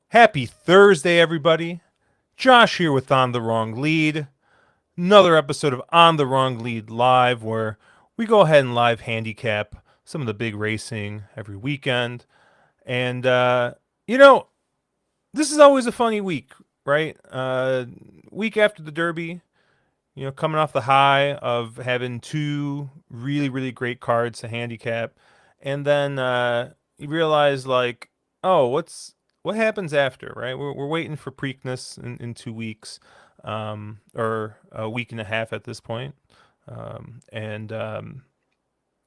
Happy Thursday, everybody. Josh here with On the Wrong Lead. Another episode of On the Wrong Lead Live, where we go ahead and live handicap some of the big racing every weekend. And, this is always a funny week, right? Week after the Derby, coming off the high of having two really, really great cards to handicap. And then you realize, like, oh, what happens after, right? We're waiting for Preakness in 2 weeks, or a week and a half at this point.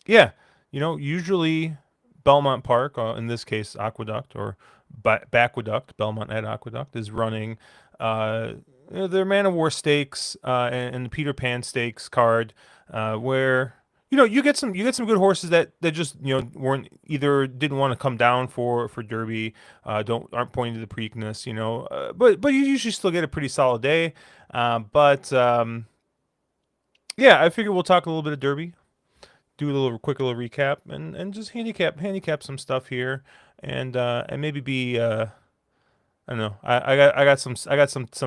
Yeah, usually Belmont Park, in this case Aqueduct or Baqueduct, Belmont at Aqueduct, is running their Man of War Stakes and the Peter Pan Stakes card, where you get some good horses that just weren't either didn't want to come down for Derby, aren't pointing to the Preakness, but you usually still get a pretty solid day. Yeah, I figure we'll talk a little bit of Derby, do a little recap, and just handicap some stuff here, and maybe be I don't know. I got some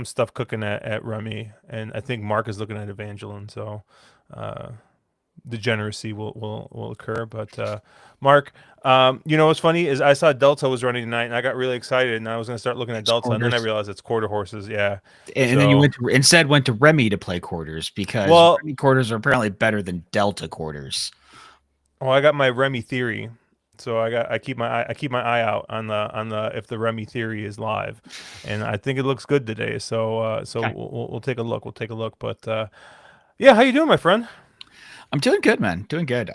stuff cooking at Remy, and I think Mark is looking at Evangeline, so degeneracy will occur. But Mark, what's funny is I saw Delta was running tonight, and I got really excited, and I was going to start looking at Delta, and then I realized it's quarter horses. Yeah, and then you went to Remy to play quarters, because Remy quarters are apparently better than Delta quarters. Well, I got my Remy theory, so I keep my eye out on the if the Remy theory is live, and I think it looks good today. So okay. We'll take a look. But yeah, how you doing, my friend? I'm doing good, man. Doing good.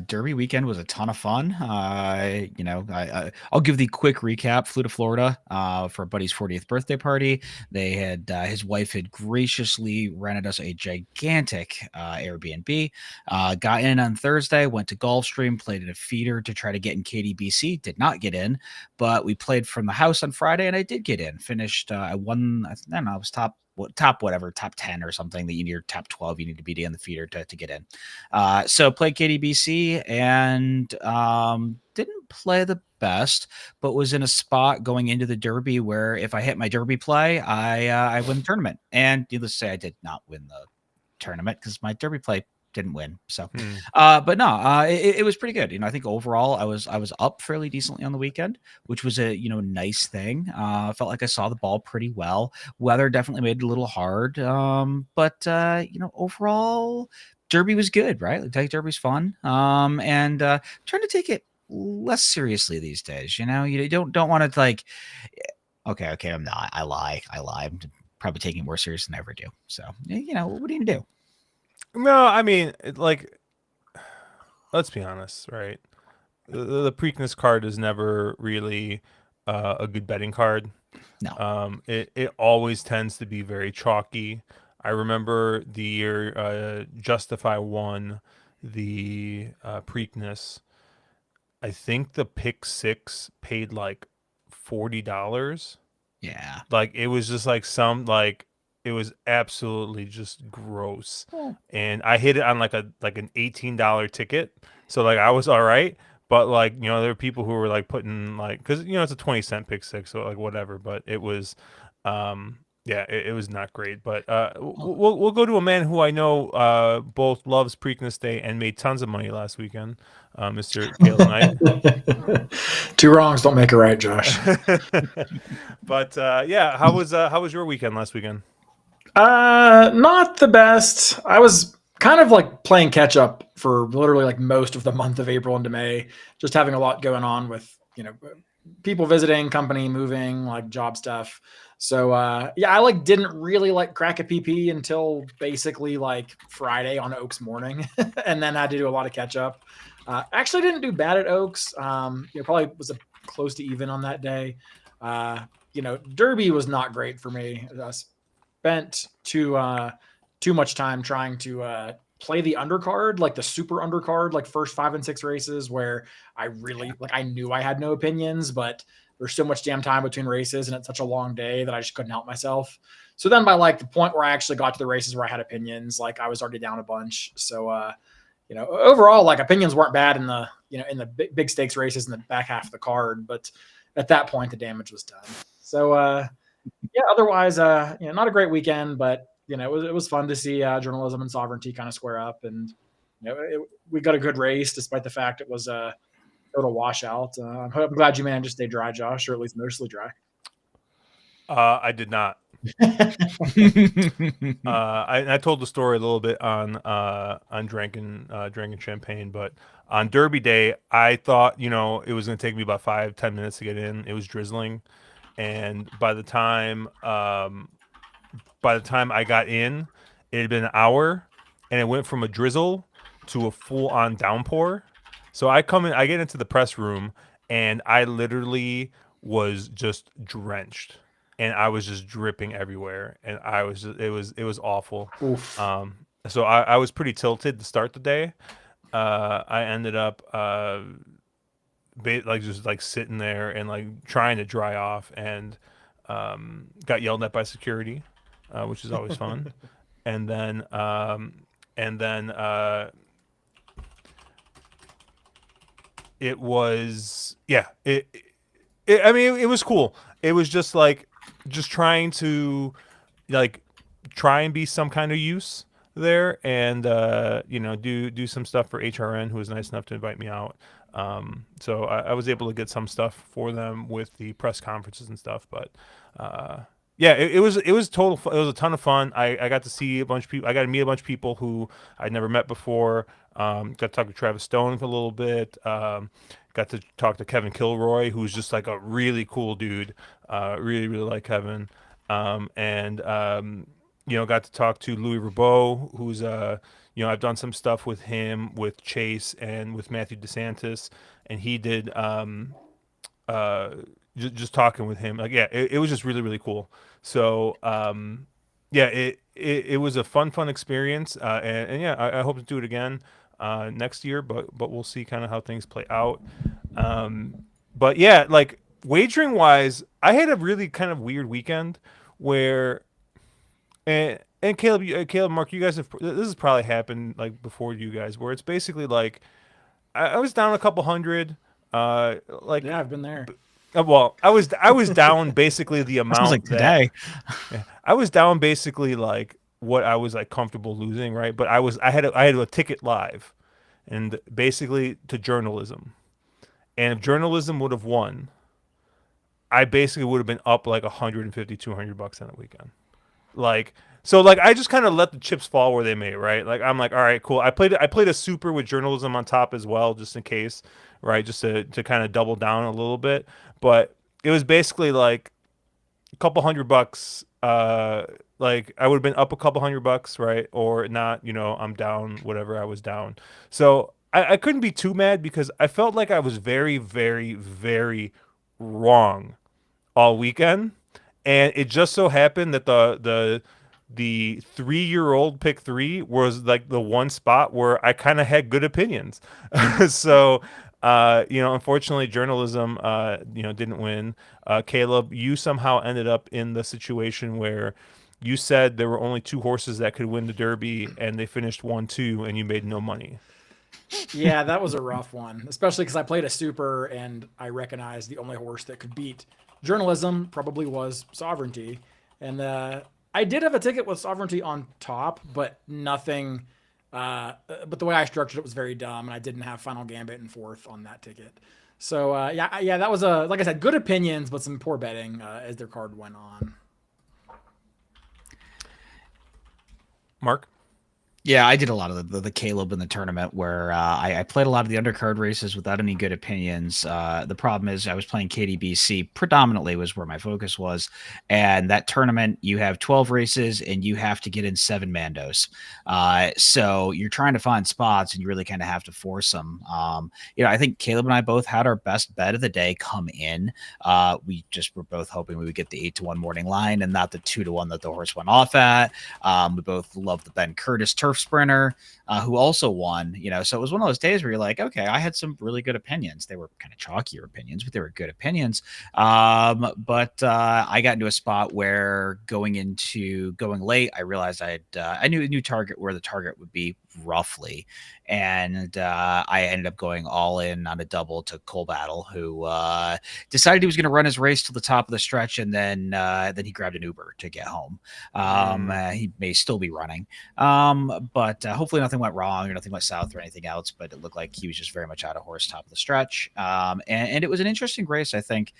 Derby weekend was a ton of fun. I'll give the quick recap. Flew to Florida for a buddy's 40th birthday party. They had his wife had graciously rented us a gigantic Airbnb. Got in on Thursday. Went to Gulfstream. Played in a feeder to try to get in KDBC. Did not get in, but we played from the house on Friday, and I did get in. Finished. I won. I don't know. I was top 10 or something, that you need, or top 12 you need to be in the feeder to get in. So played KDBC and didn't play the best, but was in a spot going into the Derby where if I hit my Derby play, I win the tournament. And needless to say, I did not win the tournament because my Derby play didn't win. So, but no, it was pretty good. I think overall I was up fairly decently on the weekend, which was a, nice thing. Felt like I saw the ball pretty well. Weather definitely made it a little hard. But overall Derby was good, right? Like Derby's fun. And trying to take it less seriously these days. You don't want to like, okay, I'm not, I lie. I'm probably taking it more serious than I ever do. So, what are you going to do? No, I mean, let's be honest, right? The Preakness card is never really a good betting card. No. It always tends to be very chalky. I remember the year Justify won the Preakness. I think the pick six paid like $40. Yeah. Like it was just like it was absolutely just gross. And I hit it on like an $18 ticket. So like I was all right. But like, there were people who were like putting like, because it's a 20-cent pick six, so like whatever. But it was it was not great. But we'll go to a man who I know both loves Preakness Day and made tons of money last weekend, Mr. Kale Knight. Two wrongs don't make a right, Josh. But yeah, how was your weekend last weekend? Not the best. I was kind of like playing catch up for literally like most of the month of April into May, just having a lot going on with, people visiting, company moving, like job stuff. So yeah, I like didn't really like crack a PP until basically like Friday on Oaks morning, and then I had to do a lot of catch up. Actually didn't do bad at Oaks. Probably was close to even on that day. Derby was not great for me. I spent too much time trying to play the undercard, like the super undercard, like first 5 and 6 races, where I really I knew I had no opinions, but there's so much damn time between races, and it's such a long day that I just couldn't help myself. So then by like the point where I actually got to the races where I had opinions, like I was already down a bunch. So overall, like opinions weren't bad in the in the big stakes races in the back half of the card, but at that point the damage was done. So otherwise, not a great weekend, but it was fun to see journalism and sovereignty kind of square up, and we got a good race despite the fact it was a total washout. I'm glad you managed to stay dry, Josh, or at least mostly dry. I did not. I told the story a little bit on drinking champagne, but on Derby Day, I thought it was going to take me about 5-10 minutes to get in. It was drizzling, and by the time I got in, it had been an hour, and it went from a drizzle to a full-on downpour. So I get into the press room, and I literally was just drenched, and I was just dripping everywhere, and it was awful. Oof. So I was pretty tilted to start the day. I ended up just sitting there and like trying to dry off, and got yelled at by security, which is always fun. and then it was it was cool. It was just trying to try and be some kind of use there, and do some stuff for HRN, who was nice enough to invite me out. So I was able to get some stuff for them with the press conferences and stuff, but it was total. It was a ton of fun. I got to see a bunch of people. I got to meet a bunch of people who I'd never met before. Got to talk to Travis Stone for a little bit. Got to talk to Kevin Kilroy, who's just like a really cool dude. Really, really like Kevin. Got to talk to Louis Rabeau, who's I've done some stuff with him, with Chase, and with Matthew DeSantis, and he did just talking with him. It was just really, really cool. So it was a fun experience, I hope to do it again next year, but we'll see kind of how things play out. But yeah, like wagering wise, I had a really kind of weird weekend where, and Caleb, Mark, you guys this has probably happened like before you guys, where it's basically like I was down a couple hundred. I've been there. Well, I was down basically the amount sounds like today. I was down basically like what I was like comfortable losing, right? But I had a ticket live, and basically to journalism, and if journalism would have won, I basically would have been up like $150, $200 on the weekend. I just kind of let the chips fall where they may, right? Like I'm like, all right, cool. I played a super with journalism on top as well, just in case, right? Just to kind of double down a little bit. But it was basically like a couple $100. Like I would have been up a couple $100, right? Or not, I'm down whatever I was down. So I couldn't be too mad because I felt like I was very, very, very wrong all weekend. And it just so happened that the 3-year-old pick 3 was like the one spot where I kind of had good opinions. So, unfortunately journalism, didn't win. Caleb, you somehow ended up in the situation where you said there were only 2 horses that could win the Derby, and they finished 1-2, and you made no money. Yeah, that was a rough one, especially because I played a super and I recognized the only horse that could beat journalism probably was Sovereignty. And I did have a ticket with Sovereignty on top, but nothing. But the way I structured it was very dumb, and I didn't have Final Gambit and 4th on that ticket. So that was like I said, good opinions, but some poor betting as their card went on. Mark? Yeah, I did a lot of the Caleb in the tournament where I played a lot of the undercard races without any good opinions. The problem is I was playing KDBC predominantly was where my focus was, and that tournament you have 12 races and you have to get in 7 Mandos. So you're trying to find spots and you really kind of have to force them. I think Caleb and I both had our best bet of the day come in. We just were both hoping we would get the 8-1 morning line and not the 2-1 that the horse went off at. We both love the Ben Curtis turf sprinter, who also won, so it was one of those days where you're like, okay, I had some really good opinions. They were kind of chalkier opinions, but they were good opinions. But I got into a spot where going late, I realized I knew a new target where the target would be roughly. And I ended up going all in on a double to Cole Battle, who decided he was going to run his race to the top of the stretch, and then he grabbed an Uber to get home. He may still be running, but hopefully nothing went wrong or nothing went south or anything else. But it looked like he was just very much out of horse top of the stretch, and it was an interesting race. I think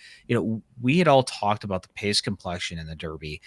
we had all talked about the pace complexion in the Derby,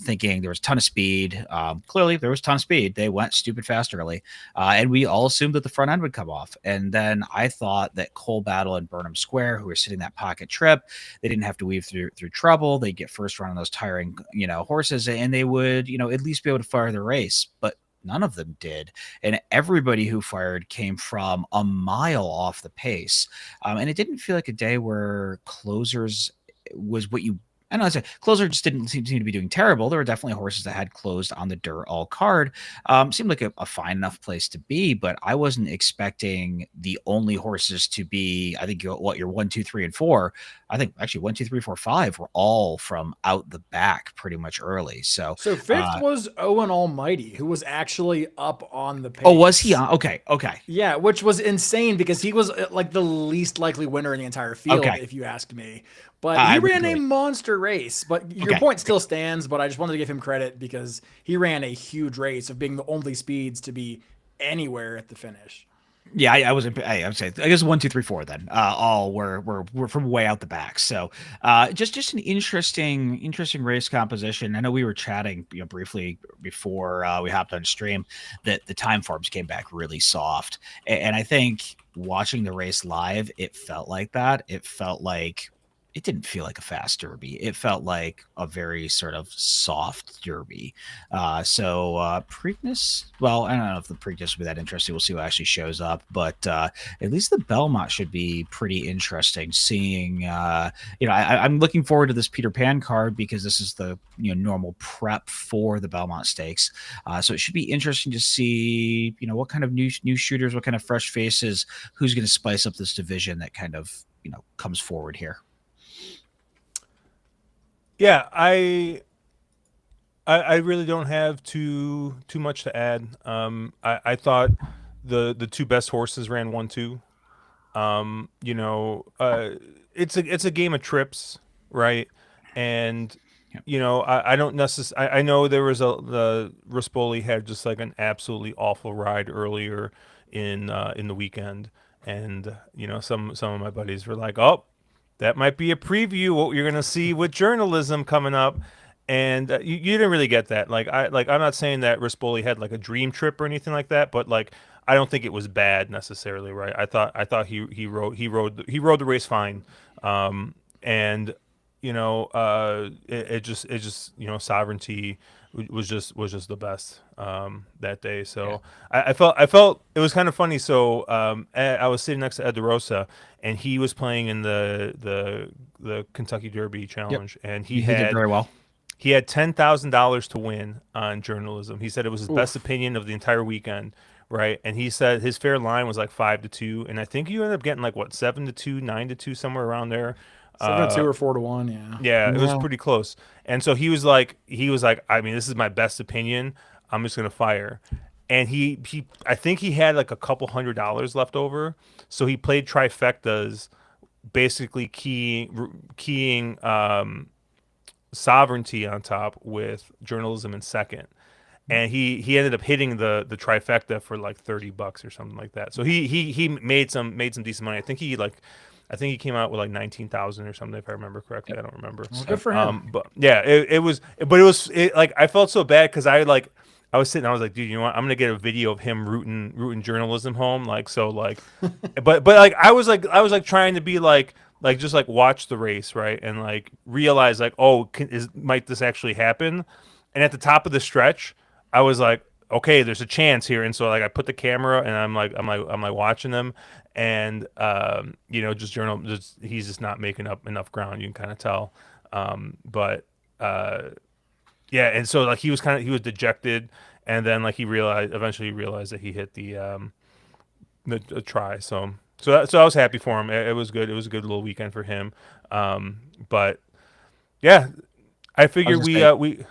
thinking there was a ton of speed. Clearly, there was a ton of speed. They went stupid fast early, and we all assumed that the front end would come off. And then I thought that Cole Battle and Burnham Square, who were sitting that pocket trip, they didn't have to weave through trouble. They'd get first run on those tiring, horses, and they would, at least be able to fire the race. But none of them did. And everybody who fired came from a mile off the pace. And it didn't feel like a day where closers was what you I don't know. Closer just didn't seem to be doing terrible. There were definitely horses that had closed on the dirt all card. Seemed like a fine enough place to be, but I wasn't expecting the only horses to be, I think, your 1, 2, 3, and 4. I think actually 1, 2, 3, 4, 5 were all from out the back pretty much early. So fifth was Owen Almighty, who was actually up on the pace. Oh, was he on? Okay. Yeah, which was insane because he was like the least likely winner in the entire field, if you ask me. But he ran a monster race. But your point still stands, but I just wanted to give him credit because he ran a huge race of being the only speeds to be anywhere at the finish. Yeah, I would say I guess 1, 2, 3, 4 then. All were from way out the back. So just an interesting race composition. I know we were chatting briefly before we hopped on stream that the time forms came back really soft. And I think watching the race live, it felt like that. It didn't feel like a fast Derby. It felt like a very sort of soft Derby. So Preakness, well, I don't know if the Preakness will be that interesting. We'll see what actually shows up. But at least the Belmont should be pretty interesting. Seeing, I'm looking forward to this Peter Pan card because this is the normal prep for the Belmont Stakes. So it should be interesting to see, what kind of new shooters, what kind of fresh faces, who's going to spice up this division that kind of, comes forward here. Yeah, I really don't have too much to add. I thought the two best horses ran 1-2. It's a game of trips, right? And I don't necessarily. I know there was the Rispoli had just like an absolutely awful ride earlier in the weekend, and some of my buddies were like, oh, that might be a preview what you're gonna see with journalism coming up, and you didn't really get that. I'm not saying that Rispoli had like a dream trip or anything like that, but like I don't think it was bad necessarily, right? I thought he rode the race fine, and it just Sovereignty was just the best that day. So yeah. I felt it was kind of funny. So I was sitting next to Ed DeRosa, and he was playing in the Kentucky Derby Challenge, and he did very well. He had $10,000 to win on journalism. He said it was his best opinion of the entire weekend, right? And he said his fair line was like 5-2, and I think you ended up getting like 7-2, 9-2, somewhere around there. 7-2 or 4-1, yeah. Yeah, it was pretty close. And so he was like, I mean, this is my best opinion. I'm just gonna fire. And he I think he had like a couple $100 left over, so he played trifectas, basically keying Sovereignty on top with journalism in second. And he ended up hitting the trifecta for like $30 or something like that. So he made some decent money. I think he came out with like 19,000 or something, if I remember correctly. I don't remember. Well, good for him. But yeah, I felt so bad because I I was sitting, I was like, dude, you know what? I'm gonna get a video of him rooting journalism home, like so, like, but like I was like trying to be like just like watch the race, right, and like realize like, oh, might this actually happen? And at the top of the stretch, I was like, okay, there's a chance here, and so like I put the camera and I'm like watching them, and you know, just he's just not making up enough ground. You can kind of tell, but yeah, and so like he was dejected, and then like eventually he realized that he hit the try. So I was happy for him. It was good. It was a good little weekend for him. But yeah, I figured we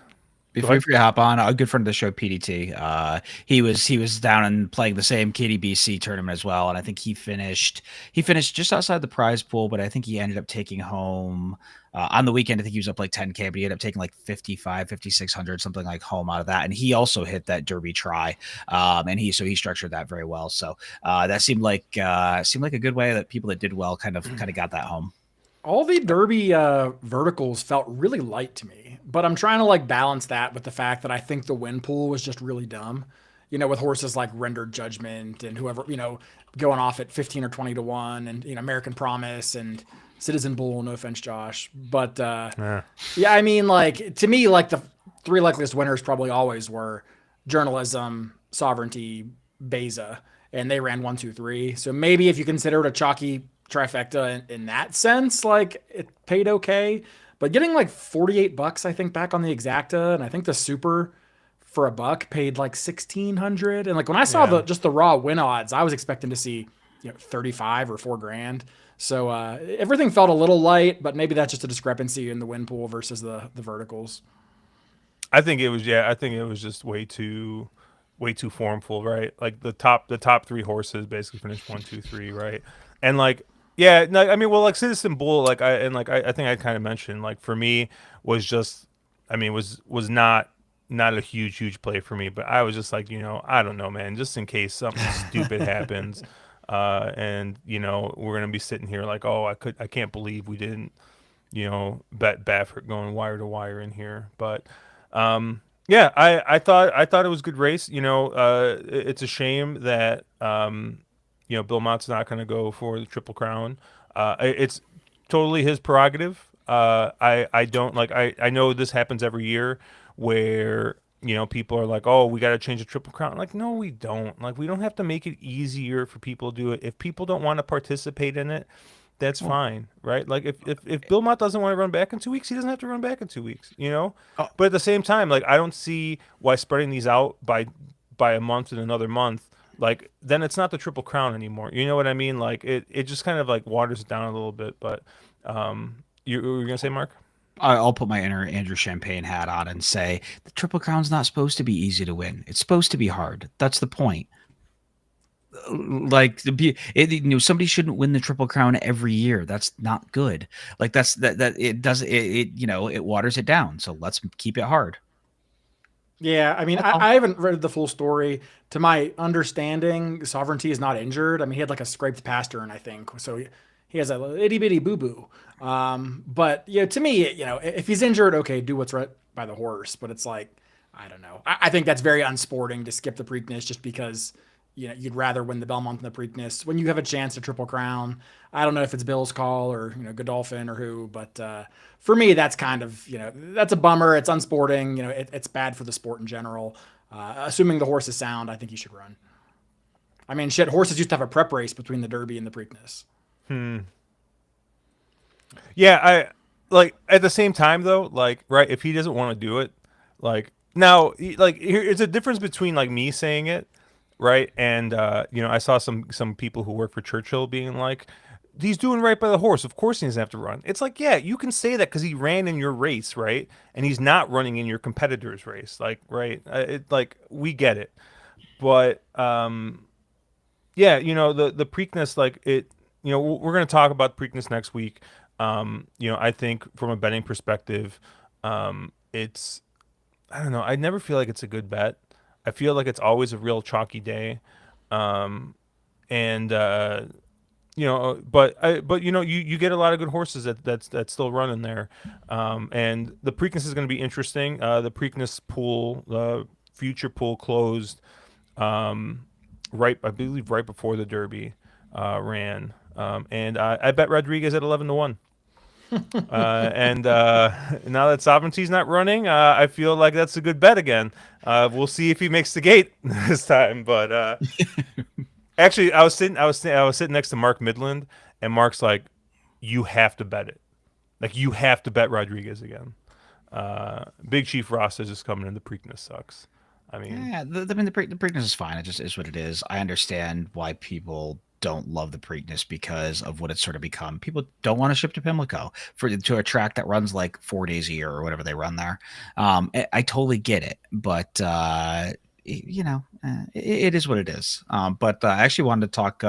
Before you hop on, a good friend of the show, PDT, he was down and playing the same KDBC tournament as well, and I think he finished just outside the prize pool, but I think he ended up taking home on the weekend. I think he was up like 10K, but he ended up taking like 5,600, something like home out of that, and he also hit that Derby try, and he structured that very well. So that seemed like a good way that people that did well kind of got that home. All the Derby verticals felt really light to me, but I'm trying to like balance that with the fact that I think the win pool was just really dumb. You know, with horses like Rendered Judgment and whoever, you know, going off at 15 or 20 to 1, and, you know, American Promise and Citizen Bull, no offense, Josh. But yeah, I mean, like, to me, like the three likeliest winners probably always were Journalism, Sovereignty, Beza, and they ran 1, 2, 3. So maybe if you consider it a chalky trifecta in that sense, like it paid okay, but getting like $48 I think back on the exacta, and I think the super for $1 paid like 1,600, and like when I saw the raw win odds, I was expecting to see, you know, 35 or $4,000. So everything felt a little light, but maybe that's just a discrepancy in the win pool versus the verticals. I think it was just way too formful, right? Like the top three horses basically finished 1, 2, 3, right? And like, yeah, no, I mean, well, like Citizen Bull, like I think I kind of mentioned, like for me was just, I mean, was not a huge play for me, but I was just like, you know, I don't know, man, just in case something stupid happens, and you know, we're gonna be sitting here like, oh, I can't believe we didn't, you know, bet Baffert going wire to wire in here, but. Yeah, I thought it was a good race. You know, it's a shame that you know, Bill Mott's not going to go for the Triple Crown. It's totally his prerogative. I don't like. I know this happens every year where, you know, people are like, oh, we got to change the Triple Crown. Like, no, we don't. Like, we don't have to make it easier for people to do it. If people don't want to participate in it, that's fine, right? Like if Bill Mott doesn't want to run back in 2 weeks, he doesn't have to run back in 2 weeks, you know? Oh. But at the same time, like I don't see why spreading these out by a month and another month, like then it's not the Triple Crown anymore. You know what I mean? Like it just kind of like waters it down a little bit. But you were gonna say, Mark? I'll put my inner Andrew Champagne hat on and say the Triple Crown's not supposed to be easy to win. It's supposed to be hard. That's the point. Like you know, somebody shouldn't win the Triple Crown every year. That's not good. Like that it does it you know, it waters it down. So let's keep it hard. Yeah, I mean, I haven't read the full story. To my understanding, Sovereignty is not injured. I mean, he had like a scraped pastern, I think. So he has a itty bitty boo boo. But yeah, to me, you know, if he's injured, okay, do what's right by the horse. But it's like, I don't know. I think that's very unsporting to skip the Preakness just because, you know, you'd rather win the Belmont than the Preakness when you have a chance to Triple Crown. I don't know if it's Bill's call or, you know, Godolphin or who, but for me, that's kind of, you know, that's a bummer. It's unsporting. You know, it's bad for the sport in general. Assuming the horse is sound, I think he should run. I mean, shit, horses used to have a prep race between the Derby and the Preakness. Yeah, I like at the same time though, like right, if he doesn't want to do it, like now, like here's a difference between like me saying it, right, and you know, I saw some people who work for Churchill being like, he's doing right by the horse. Of course he doesn't have to run. It's like, yeah, you can say that because he ran in your race, right, and he's not running in your competitor's race, like, right, it like we get it, but yeah, you know, the Preakness, like it, you know, we're gonna talk about Preakness next week. You know, I think from a betting perspective, it's, I don't know, I never feel like it's a good bet. I feel like it's always a real chalky day. And you know, but you know, you get a lot of good horses that's still running there. And the Preakness is going to be interesting. The Preakness pool, future pool closed I believe right before the Derby ran, and I bet Rodriguez at 11-1. And now that Sovereignty's not running, I feel like that's a good bet again. We'll see if he makes the gate this time. But actually, I was sitting next to Mark Midland, and Mark's like, "You have to bet it. Like you have to bet Rodriguez again." Big Chief Ross is just coming in. The Preakness sucks. I mean, Yeah, the Preakness is fine. It just is what it is. I understand why people don't love the Preakness because of what it's sort of become. People don't want to ship to Pimlico to a track that runs like 4 days a year or whatever they run there. I totally get it, but it is what it is. But I actually wanted to talk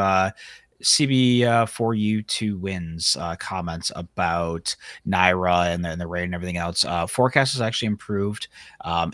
CB4U2 wins comments about Naira and the rain and everything else. Forecast has actually improved.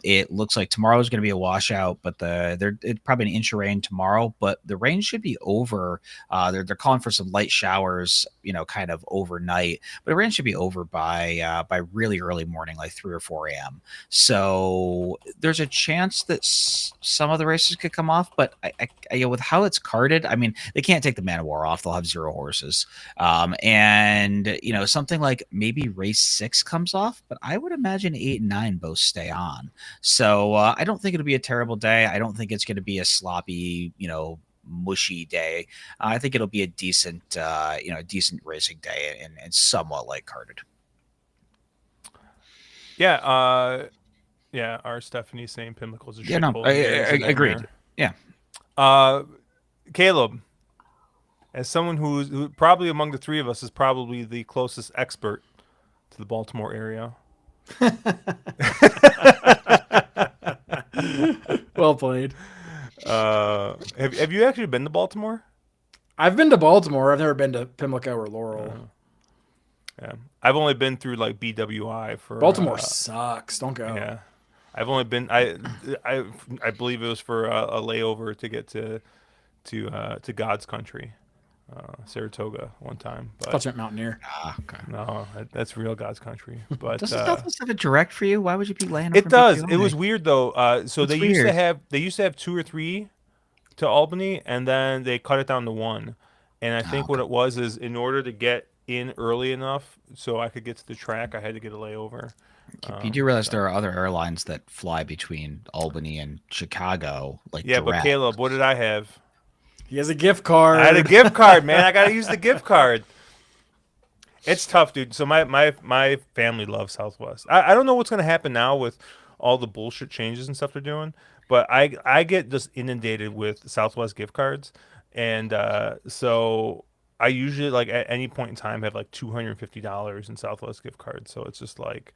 It looks like tomorrow is going to be a washout, but it's probably an inch of rain tomorrow. But the rain should be over. They're calling for some light showers, kind of overnight. But the rain should be over by really early morning, like 3 or 4 a.m. So there's a chance that some of the races could come off. But I with how it's carded, I mean, they can't take the Man of War off. They'll have 0 horses. And something like maybe race 6 comes off, but I would imagine 8 and 9 both stay on. So I don't think it'll be a terrible day. I don't think it's going to be a sloppy, mushy day. I think it'll be a decent racing day and somewhat light carded. yeah, our Stephanie's saying Pimlicle's a shithole. I agreed. Yeah. Caleb, as someone who probably among the three of us is probably the closest expert to the Baltimore area. Well played. Have you actually been to Baltimore? I've been to Baltimore. I've never been to Pimlico or Laurel. Yeah, I've only been through like BWI for Baltimore sucks. Don't go. Yeah, I've only been. I believe it was for a layover to get to God's country. Saratoga one time. But I thought you meant Mountaineer. Okay. no, that's real God's country. But does Southwest have a direct for you? Why would you be laying? It does. It was weird though. So It's they used to have 2 or 3 to Albany, and then they cut it down to 1. And I think what it was is in order to get in early enough so I could get to the track, I had to get a layover. You do realize there are other airlines that fly between Albany and Chicago, like Yeah, direct. but Caleb, what did I have? He has a gift card. I had a gift card, man. I got to use the gift card. It's tough, dude. So my family loves Southwest. I don't know what's going to happen now with all the bullshit changes and stuff they're doing, but I get just inundated with Southwest gift cards. And so I usually, like, at any point in time have like $250 in Southwest gift cards. So it's just like,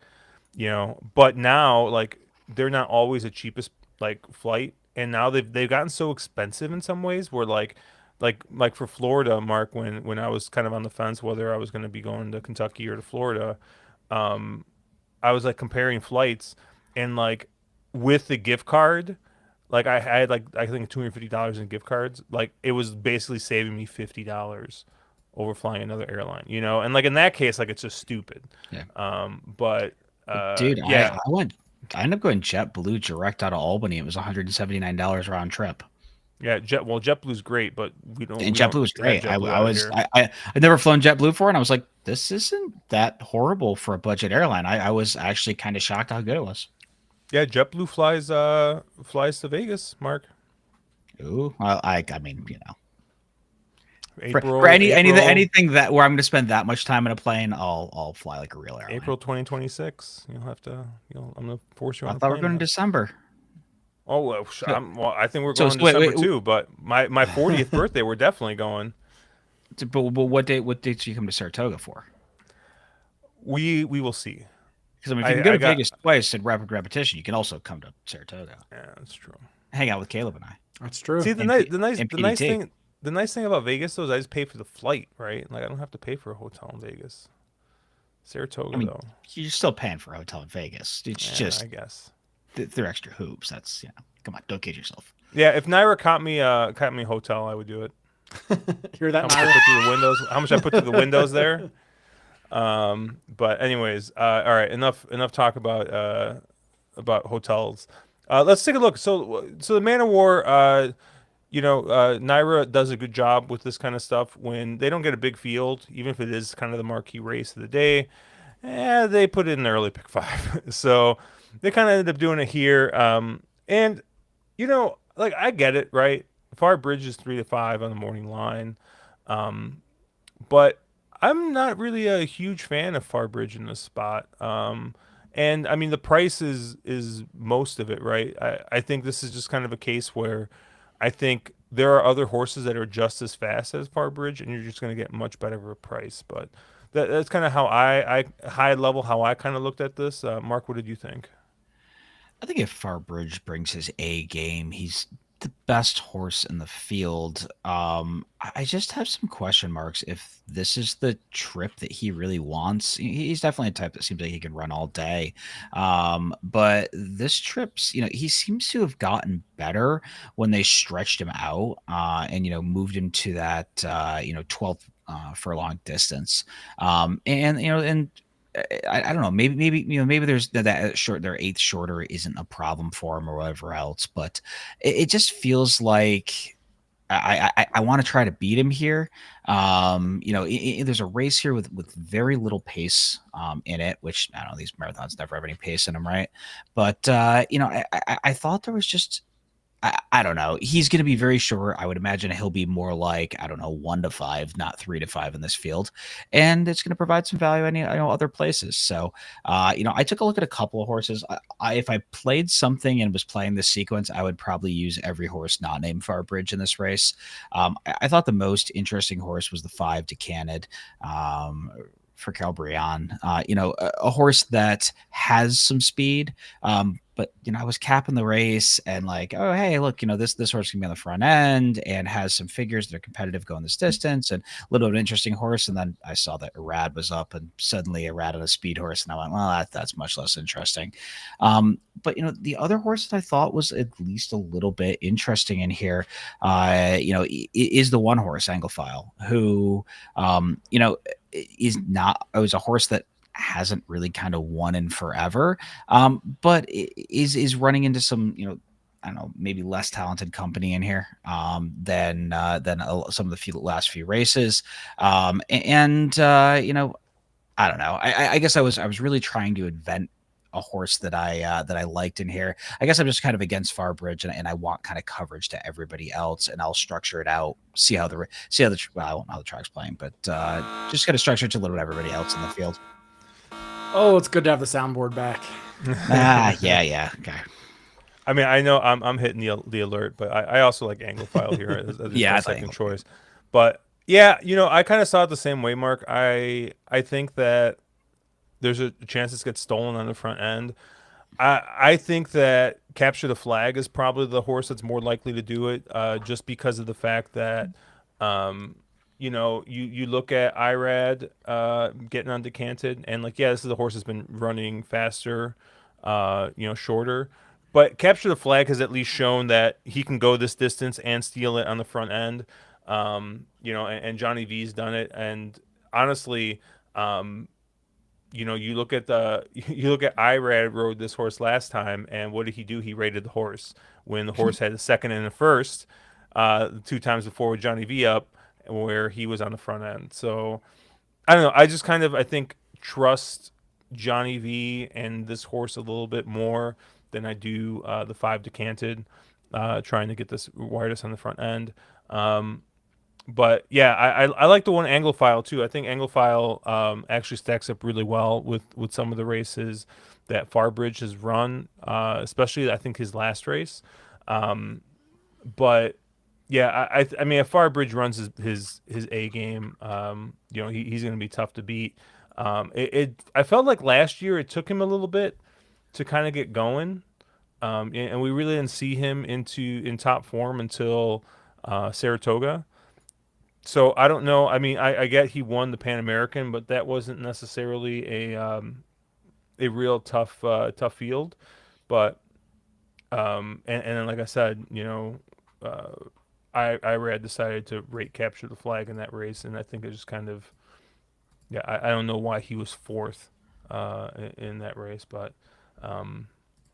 but now, like, they're not always the cheapest, like, flight. And now they've gotten so expensive in some ways where like for Florida, Mark, when I was kind of on the fence whether I was going to be going to Kentucky or to Florida, I was like comparing flights, and like with the gift card, like I had like I think $250 in gift cards. Like it was basically saving me $50 over flying another airline, and like in that case, like it's just stupid. Yeah. But dude, yeah. I ended up going JetBlue direct out of Albany. It was $179 round trip. Yeah, JetBlue's great, but we don't. And we don't JetBlue was great. have JetBlue out here. I'd never flown JetBlue before, and I was like, this isn't that horrible for a budget airline. I was actually kind of shocked how good it was. Yeah, JetBlue flies to Vegas, Mark. Ooh, I mean, April, for anything that where I'm going to spend that much time in a plane, I'll fly like a real airline. April 2026. I'm gonna force you on. I thought we were going in December. Oh well, I think we're going in December too. But my 40th birthday, we're definitely going. But what dates do you come to Saratoga for? We will see. Because I mean, if you can go to Vegas twice in rapid repetition, you can also come to Saratoga. Yeah, that's true. Hang out with Caleb and I. That's true. See, the nice thing about Vegas though is I just pay for the flight, right? Like I don't have to pay for a hotel in Vegas. Saratoga, though, you're still paying for a hotel in Vegas. It's just, I guess, they're extra hoops. That's come on, don't kid yourself. Yeah, if Naira caught me a hotel, I would do it. Hear that? How much I put through the windows? How much I put through the windows there? But anyways, all right. Enough talk about hotels. Let's take a look. So the Man of War, Naira does a good job with this kind of stuff when they don't get a big field, even if it is kind of the marquee race of the day. They put it in the early pick five. So they kind of ended up doing it here. And like I get it, right? Far Bridge is 3 to 5 on the morning line. But I'm not really a huge fan of Farbridge in this spot. And I mean the price is most of it, right? I think this is just kind of a case where I think there are other horses that are just as fast as Farbridge, and you're just going to get much better of a price. But that's kind of how I high level how I kind of looked at this. Mark, what did you think? I think if Farbridge brings his A game, he's the best horse in the field. I just have some question marks if this is the trip that he really wants. He's definitely a type that seems like he can run all day. But this trip's, he seems to have gotten better when they stretched him out and, moved him to that, 12th furlong distance. And I don't know. Maybe there's that short. Their eighth shorter isn't a problem for him or whatever else. But it just feels like I want to try to beat him here. There's a race here with very little pace in it, which I don't know. These marathons never have any pace in them, right? But I thought there was just I don't know. He's going to be very short. I would imagine he'll be more like, I don't know, 1 to 5, not 3 to 5 in this field. And it's going to provide some value in other places. So, I took a look at a couple of horses. If I played something and was playing this sequence, I would probably use every horse not named Farbridge in this race. I thought the most interesting horse was the 5 Decanted. For Calbrian, a horse that has some speed, but I was capping the race and like, oh hey, look, this horse can be on the front end and has some figures that are competitive going this distance and a little bit of an interesting horse. And then I saw that Irad was up, and suddenly Irad on a speed horse, and I went, well, that's much less interesting. But the other horse that I thought was at least a little bit interesting in here, is the one horse Anglophile, who, is not. It was a horse that hasn't really kind of won in forever, but is running into some, I don't know, maybe less talented company in here than some of the last few races, and I don't know. I guess I was really trying to invent a horse that I liked in here. I guess I'm just kind of against Farbridge, and I want kind of coverage to everybody else, and I'll structure it out. Well, I won't know how the track's playing, but just kind of structure it to a little bit everybody else in the field. Oh, it's good to have the soundboard back. Yeah. Okay. I mean, I know I'm hitting the alert, but I also like Anglophile here as my second choice. But yeah, I kind of saw it the same way, Mark. I think that there's a chance this gets stolen on the front end. I think that Capture the Flag is probably the horse that's more likely to do it, just because of the fact that, you look at Irad getting undecanted, and like, yeah, this is a horse that's been running faster, shorter. But Capture the Flag has at least shown that he can go this distance and steal it on the front end. And Johnny V's done it. And honestly, you look at Irad rode this horse last time, and what did he do? He rated the horse when the horse had a second and a first, 2 times before with Johnny V up, where he was on the front end. So I don't know. I just I think trust Johnny V and this horse a little bit more than I do the 5 Decanted, trying to get this widest on the front end. But yeah, I like the one Anglophile too. I think Anglophile actually stacks up really well with some of the races that Farbridge has run, especially I think his last race. But yeah, I mean, if Farbridge runs his A game, he's going to be tough to beat. I felt like last year it took him a little bit to kind of get going, and we really didn't see him in top form until Saratoga. So I don't know. I mean, I get he won the Pan American, but that wasn't necessarily a real tough field. But and then like I said, I decided to rate Capture the Flag in that race, and I think it just kind of, I don't know why he was fourth in that race, but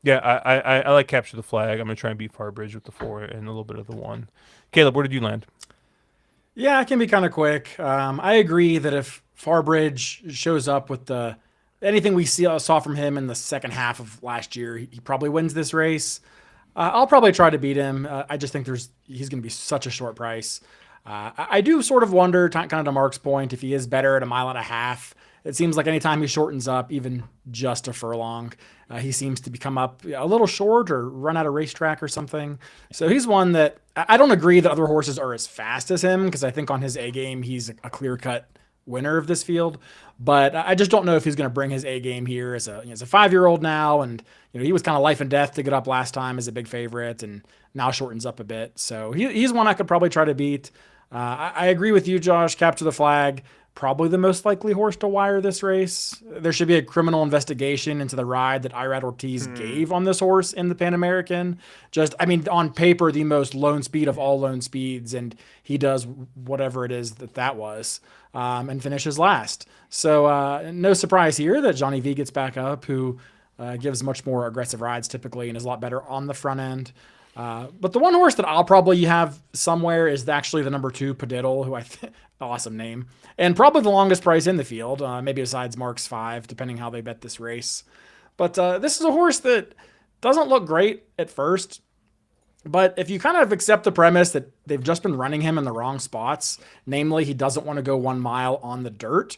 Yeah, I like Capture the Flag. I'm gonna try and beat Farbridge with the 4 and a little bit of the 1. Caleb, where did you land? Yeah, it can be kind of quick. I agree that if Farbridge shows up with the anything we saw from him in the second half of last year, he probably wins this race. I'll probably try to beat him. I just think he's going to be such a short price. I do sort of wonder, kind of to Mark's point, if he is better at a mile and a half. It seems like anytime he shortens up, even just a furlong, he seems to become up a little short or run out of racetrack or something. So he's one that I don't agree that other horses are as fast as him, because I think on his A game, he's a clear cut winner of this field. But I just don't know if he's going to bring his A game here as a 5-year-old now. And, he was kind of life and death to get up last time as a big favorite and now shortens up a bit. So he's one I could probably try to beat. I agree with you, Josh. Capture the Flag, probably the most likely horse to wire this race. There should be a criminal investigation into the ride that Irad Ortiz gave on this horse in the Pan American. On paper, the most lone speed of all lone speeds, and he does whatever it is that was, and finishes last. So no surprise here that Johnny V gets back up, who gives much more aggressive rides typically and is a lot better on the front end. But the one horse that I'll probably have somewhere is actually the number 2, Padiddle, who awesome name, and probably the longest price in the field, maybe besides Mark's 5, depending how they bet this race. But this is a horse that doesn't look great at first. But if you kind of accept the premise that they've just been running him in the wrong spots, namely he doesn't want to go 1 mile on the dirt,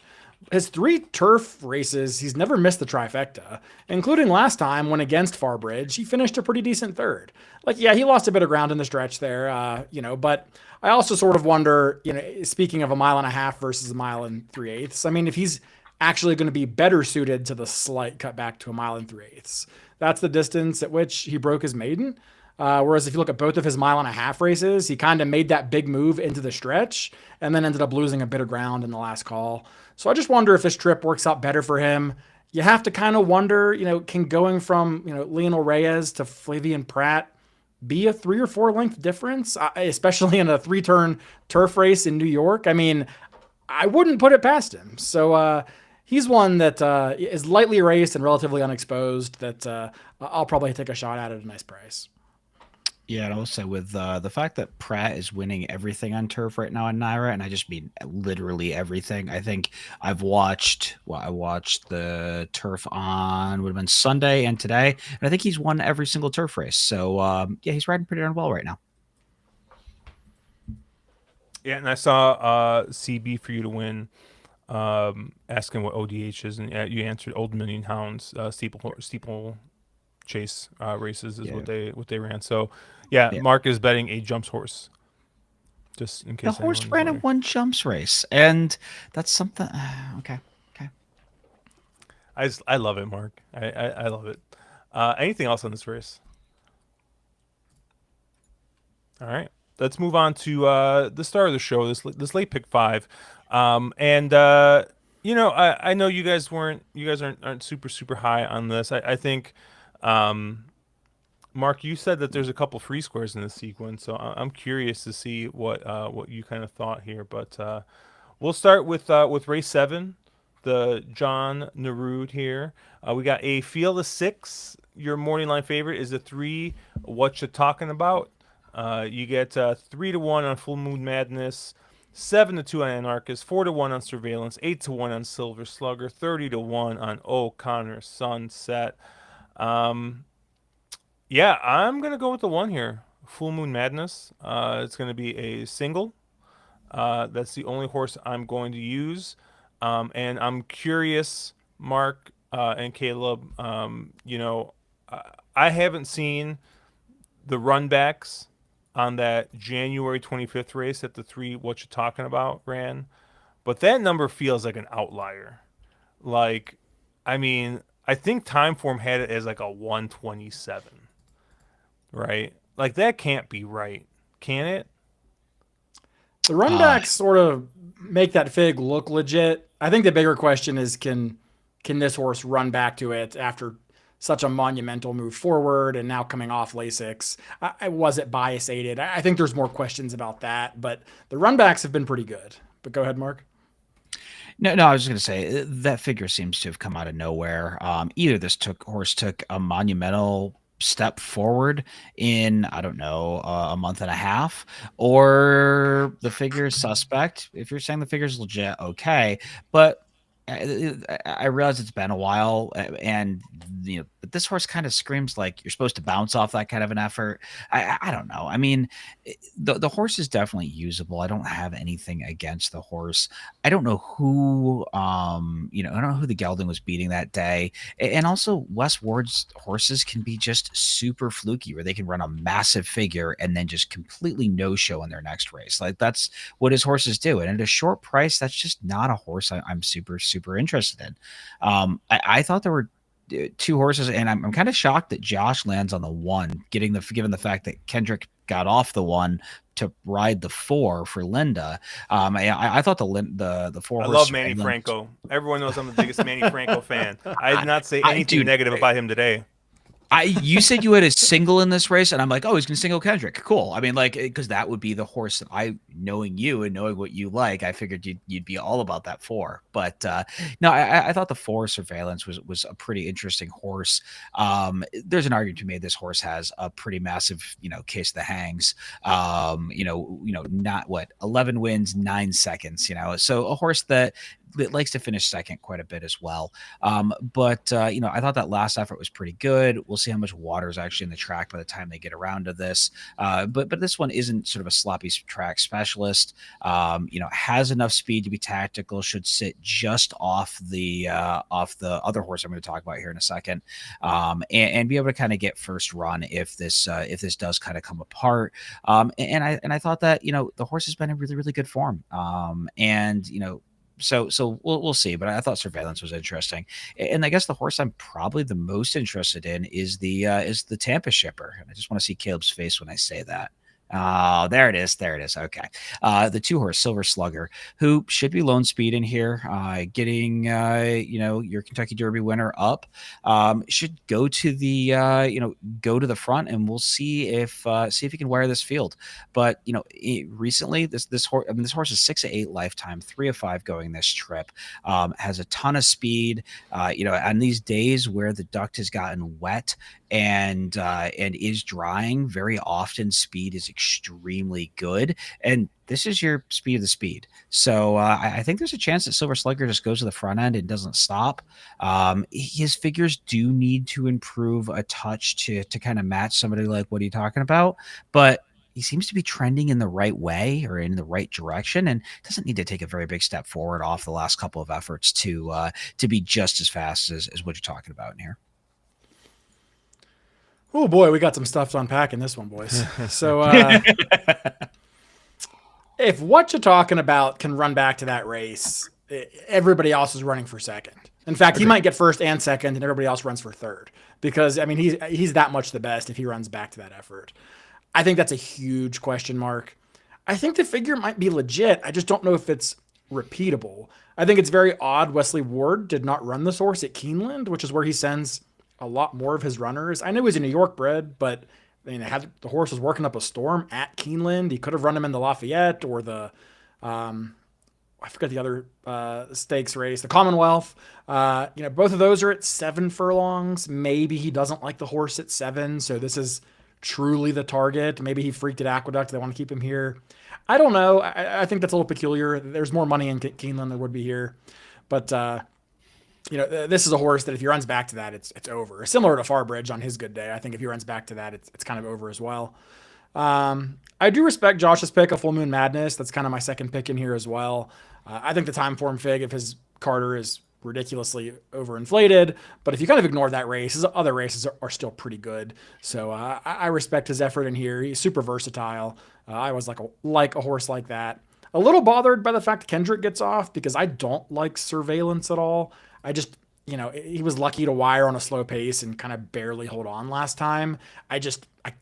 his 3 turf races, he's never missed the trifecta, including last time when against Farbridge, he finished a pretty decent third. He lost a bit of ground in the stretch there, but I also sort of wonder, speaking of a mile and a half versus a mile and 3/8, if he's actually going to be better suited to the slight cutback to a mile and 3/8. That's the distance at which he broke his maiden. Whereas if you look at both of his mile and a half races, he kind of made that big move into the stretch and then ended up losing a bit of ground in the last call. So I just wonder if this trip works out better for him. You have to kind of wonder, can going from, Lionel Reyes to Flavian Pratt be a 3 or 4 length difference, especially in a 3-turn turf race in New York? I wouldn't put it past him. So he's one that is lightly raced and relatively unexposed that I'll probably take a shot at a nice price. Yeah, and also with the fact that Pratt is winning everything on turf right now in Naira, and I just mean literally everything. I think I watched the turf on would have been Sunday and today, and I think he's won every single turf race. So yeah, he's riding pretty darn well right now. Yeah, and I saw CB for you to win, asking what ODH is, and you answered Old Million Hounds, steeple chase races is what they ran. So yeah, Mark is betting a jumps horse. Just in case the horse ran a 1 jumps race, and that's something. Okay. I love it, Mark. I love it. Anything else on this race? All right, let's move on to the star of the show. This late pick 5, and I know you guys aren't super high on this. I think. Mark, you said that there's a couple free squares in this sequence, so I'm curious to see what you kind of thought here. But we'll start with race 7, the John Nerud here. We got a field of 6. Your morning line favorite is a 3. What you talking about? You get 3-1 on Full Moon Madness, 7-2 on Anarchist, 4-1 on Surveillance, 8-1 on Silver Slugger, 30-1 on O'Connor Sunset. Yeah, I'm gonna go with the 1 here. Full Moon Madness. It's gonna be a single. That's the only horse I'm going to use. And I'm curious, Mark and Caleb. I haven't seen the runbacks on that January 25th race that the 3 What You Talking About ran, but that number feels like an outlier. I think Timeform had it as like a 127. Right? That can't be right. Can it? The runbacks sort of make that fig look legit. I think the bigger question is can this horse run back to it after such a monumental move forward and now coming off Lasix? Was it bias aided? I think there's more questions about that, but the runbacks have been pretty good. But go ahead, Mark. No, I was just going to say that figure seems to have come out of nowhere. Either this horse took a monumental step forward in, I don't know, a month and a half, or the figure is suspect. If you're saying the figure is legit, okay, but I realize it's been a while, and but this horse kind of screams like you're supposed to bounce off that kind of an effort. I don't know. I mean, the horse is definitely usable. I don't have anything against the horse. I don't know who, I don't know who the gelding was beating that day. And also, Wes Ward's horses can be just super fluky, where they can run a massive figure and then just completely no show in their next race. Like that's what his horses do. And at a short price, that's just not a horse I'm super interested in. I thought there were two horses, and I'm kind of shocked that Josh lands on the one, given the fact that Kendrick got off the one to ride the 4 for Linda. I thought the 4 I horse love Manny Franco. Everyone knows I'm the biggest Manny Franco fan. I did not say anything negative about him today. You said you had a single in this race, and I'm like, oh, he's gonna single Kendrick. Cool. I mean, like, because that would be the horse that knowing you and knowing what you like, I figured you'd be all about that 4. But no, I thought the 4 Surveillance was a pretty interesting horse. There's an argument to be made this horse has a pretty massive, case of the hangs. Not 11 wins, 9 seconds. So a horse that likes to finish second quite a bit as well. But I thought that last effort was pretty good. We'll see how much water is actually in the track by the time they get around to this. But this one isn't sort of a sloppy track specialist. Has enough speed to be tactical, should sit just off the other horse I'm going to talk about here in a second, and be able to kind of get first run if this does kind of come apart. And I thought that the horse has been in really, really good form. So we'll see, but I thought Surveillance was interesting, and I guess the horse I'm probably the most interested in is the Tampa Shipper. And I just want to see Caleb's face when I say that. Oh, there it is. Okay. The 2 horse Silver Slugger, who should be lone speed in here, getting, your Kentucky Derby winner up, should go to the front, and we'll see if he can wire this field. But, recently this horse is 6-8 lifetime, 3-5 going this trip, has a ton of speed, on these days where the duct has gotten wet and is drying, very often speed is extremely good, and this is your speed of the speed. So I think there's a chance that Silver Slugger just goes to the front end and doesn't stop. His figures do need to improve a touch to kind of match somebody like what are you talking about, but he seems to be trending in the right way or in the right direction, and doesn't need to take a very big step forward off the last couple of efforts to be just as fast as what you're talking about in here. Oh boy, we got some stuff to unpack in this one, boys. So if what you're talking about can run back to that race, everybody else is running for second. In fact, he might get first and second, and everybody else runs for third. Because I mean, he's that much the best if he runs back to that effort. I think that's a huge question mark. I think the figure might be legit. I just don't know if it's repeatable. I think it's very odd Wesley Ward did not run this horse at Keeneland, which is where he sends a lot more of his runners. I know he's a New York bred, but the horse was working up a storm at Keeneland. He could have run him in the Lafayette or the, I forget the other stakes race, the Commonwealth. Both of those are at 7 furlongs. Maybe he doesn't like the horse at 7, so this is truly the target. Maybe he freaked at Aqueduct. They want to keep him here. I don't know. I think that's a little peculiar. There's more money in Keeneland than would be here, but this is a horse that if he runs back to that, it's over. Similar to Farbridge on his good day. I think if he runs back to that, it's kind of over as well. I do respect Josh's pick of Full Moon Madness. That's kind of my second pick in here as well. I think the time form fig of his Carter is ridiculously overinflated, but if you kind of ignore that race, his other races are still pretty good. So I respect his effort in here. He's super versatile. I was like a horse like that. A little bothered by the fact Kendrick gets off because I don't like Surveillance at all. I just, he was lucky to wire on a slow pace and kind of barely hold on last time. I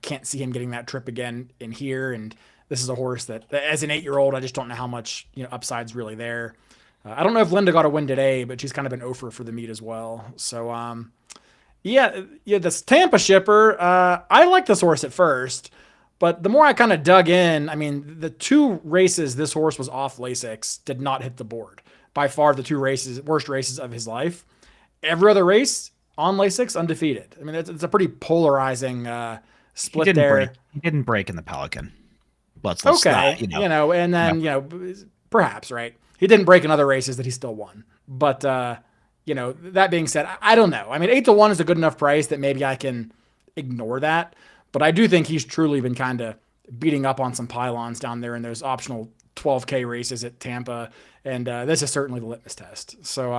can't see him getting that trip again in here. And this is a horse that as an 8-year-old, I just don't know how much, upside's really there. I don't know if Linda got a win today, but she's kind of been over for the meet as well. So, this Tampa Shipper, I like this horse at first, but the more I kind of dug in, I mean, the 2 races this horse was off Lasix did not hit the board. by far the worst races of his life. Every other race on Lasix, undefeated. I mean, it's a pretty polarizing split there. He didn't break in the Pelican. Let's Okay, and then perhaps right. He didn't break in other races that he still won. But that being said, I don't know. I mean, 8-1 is a good enough price that maybe I can ignore that. But I do think he's truly been kind of beating up on some pylons down there in those optional 12K races at Tampa, and this is certainly the litmus test. So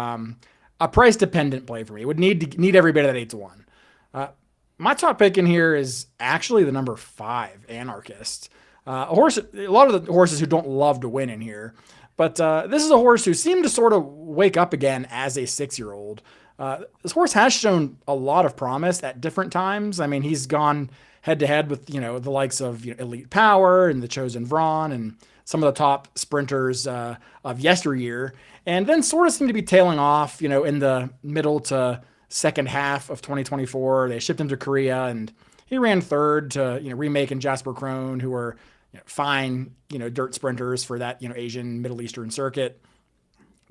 a price dependent play for me. It would need every bit of that 8-1. My top pick in here is actually the number 5 Anarchist. A lot of the horses who don't love to win in here, but this is a horse who seemed to sort of wake up again as a 6-year-old. This horse has shown a lot of promise at different times. I mean, he's gone head to head with the likes of Elite Power and the Chosen Vron and some of the top sprinters of yesteryear, and then sort of seemed to be tailing off. In the middle to second half of 2024, they shipped him to Korea, and he ran third to Remake and Jasper Crone, who were fine dirt sprinters for that Asian Middle Eastern circuit.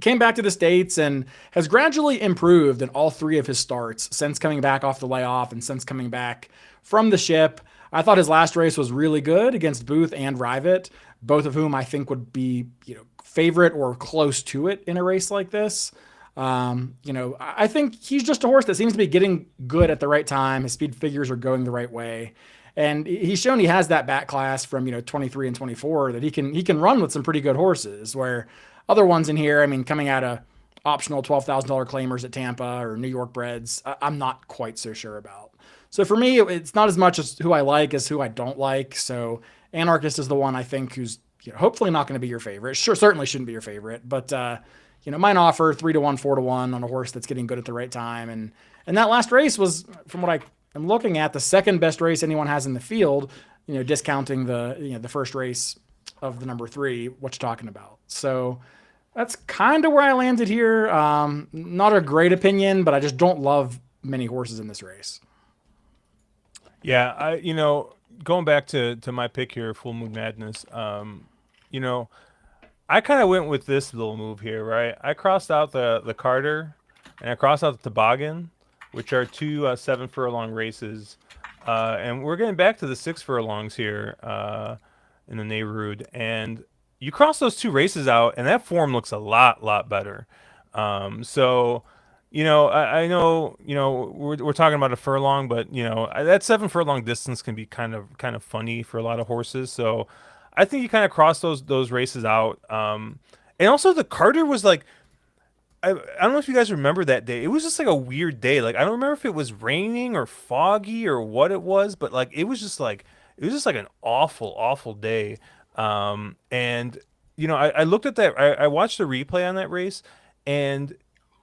Came back to the States and has gradually improved in all 3 of his starts since coming back off the layoff and since coming back from the ship. I thought his last race was really good against Booth and Rivet, both of whom I think would be favorite or close to it in a race like this. I think he's just a horse that seems to be getting good at the right time. His speed figures are going the right way. And he's shown he has that back class from 23 and 24 that he can run with some pretty good horses, where other ones in here, I mean, coming out of optional $12,000 claimers at Tampa or New York breds, I'm not quite so sure about. So for me, it's not as much as who I like as who I don't like. So Anarchist is the one I think who's hopefully not going to be your favorite. Sure, certainly shouldn't be your favorite, but mine offer 3-1, 4-1 on a horse that's getting good at the right time. And that last race was, from what I'm looking at, the second best race anyone has in the field, discounting the first race of the number 3, what you're talking about. So that's kind of where I landed here. Not a great opinion, but I just don't love many horses in this race. Yeah, going back to my pick here, Full Moon Madness, I kind of went with this little move here, right? I crossed out the Carter and I crossed out the Toboggan, which are 2 7 furlong races. And we're getting back to the 6 furlongs here in the Nerud. And you cross those 2 races out, and that form looks a lot better. So, I know, we're talking about a furlong, but, that 7 furlong distance can be kind of funny for a lot of horses. So I think you kind of cross those races out. And also the Carter was like, I don't know if you guys remember that day. It was just like a weird day. Like, I don't remember if it was raining or foggy or what it was, but like it was just like an awful day. And I looked at that. I watched the replay on that race, and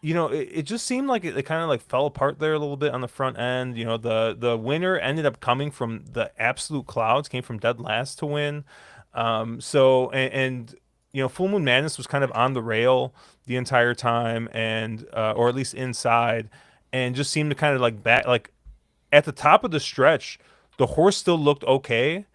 it just seemed like it kind of like fell apart there a little bit on the front end. The winner ended up coming from the absolute clouds, came from dead last to win. Full Moon Madness was kind of on the rail the entire time, and or at least inside, and just seemed to kind of like back, like at the top of the stretch, the horse still looked okay,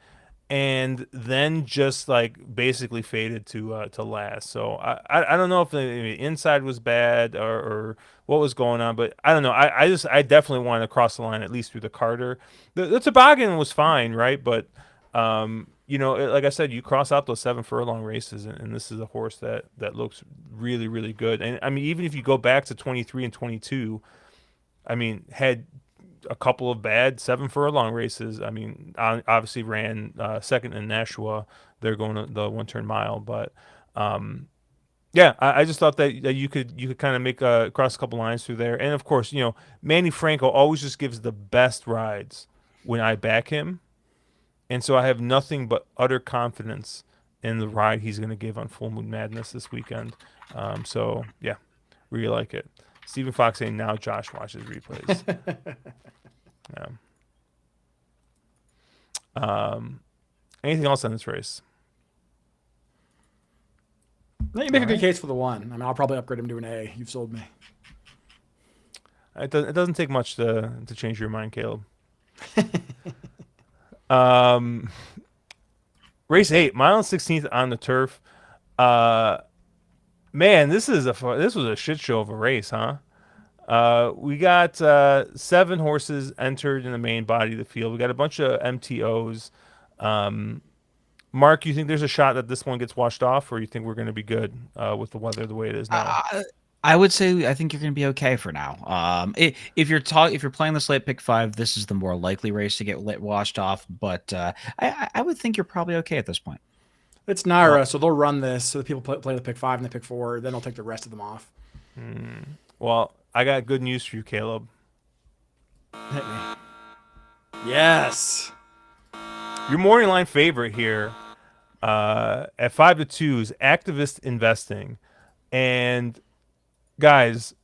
and then just like basically faded to last. So I don't know if the inside was bad or what was going on, but I don't know. I definitely wanted to cross the line at least through the Carter. The Toboggan was fine, right? But like I said, you cross out those 7 furlong races, and this is a horse that looks really good. And I mean, even if you go back to 23 and 22, I mean, had a couple of bad 7 furlong races. I mean, obviously ran second in Nashua. They're going to the 1-turn mile, but I just thought that you could kind of make cross a couple lines through there. And of course, Manny Franco always just gives the best rides when I back him. And so I have nothing but utter confidence in the ride he's going to give on Full Moon Madness this weekend. Really like it. Stephen Fox saying now Josh watches replays. Anything else on this race? You make a good case for the 1. I mean, I'll probably upgrade him to an A. You've sold me. It doesn't take much to change your mind, Caleb. Race 8, mile and 16th on the turf. Man, this was a shit show of a race, huh? We got 7 horses entered in the main body of the field. We got a bunch of MTOs. Mark, you think there's a shot that this one gets washed off, or you think we're going to be good with the weather the way it is now? I would say I think you're going to be okay for now. If you're playing the slate pick 5, this is the more likely race to get washed off. But I would think you're probably okay at this point. It's Naira, so they'll run this. So the people play the pick 5 and the pick 4. Then they'll take the rest of them off. Well, I got good news for you, Caleb. Hit me. Yes. Your morning line favorite here at 5-2 is Activist Investing. And guys,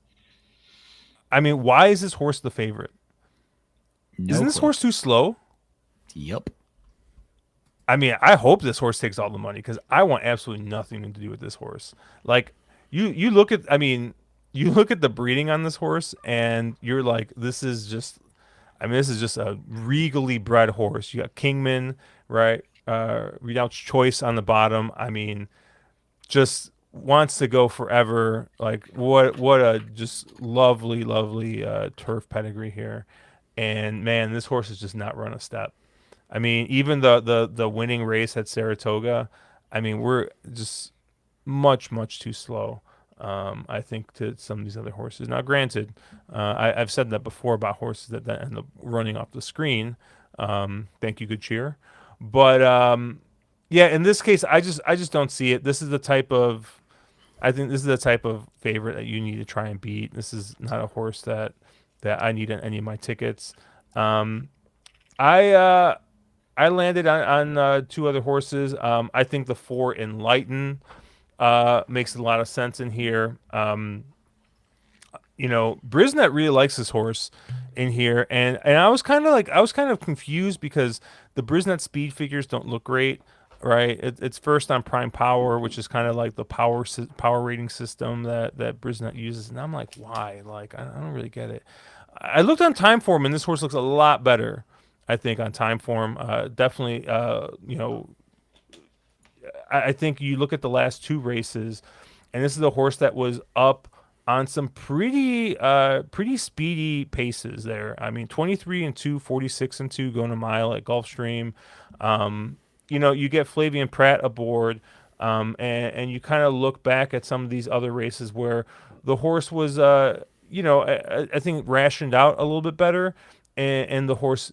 I mean, why is this horse the favorite? Isn't this horse too slow? Yep. I mean, I hope this horse takes all the money because I want absolutely nothing to do with this horse. Like, you look at, I mean, you look at the breeding on this horse, and you're like, this is just a regally bred horse. You got Kingman, right? Redoubt's Choice on the bottom. I mean, just wants to go forever. Like, what a just lovely turf pedigree here. And man, this horse has just not run a step. I mean, even the winning race at Saratoga, I mean, we're just much too slow. I think to some of these other horses. Now, granted, I've said that before about horses that end up running off the screen. Thank you, good cheer. But yeah, in this case, I just don't see it. I think this is the type of favorite that you need to try and beat. This is not a horse that I need in any of my tickets. I landed on 2 other horses. I think the 4 Enlighten makes a lot of sense in here. Brisnet really likes this horse in here, and I was kind of confused because the Brisnet speed figures don't look great, right? It's first on Prime Power, which is kind of like the power rating system that Brisnet uses, and I'm like, why? Like, I don't really get it. I looked on Timeform, and this horse looks a lot better, I think, on Timeform. Definitely, I think you look at the last 2 races, and this is a horse that was up on some pretty speedy paces there. I mean, 23-2, 46-2 going a mile at Gulfstream. You get Flavian Pratt aboard, and you kind of look back at some of these other races where the horse was, I think rationed out a little bit better, and the horse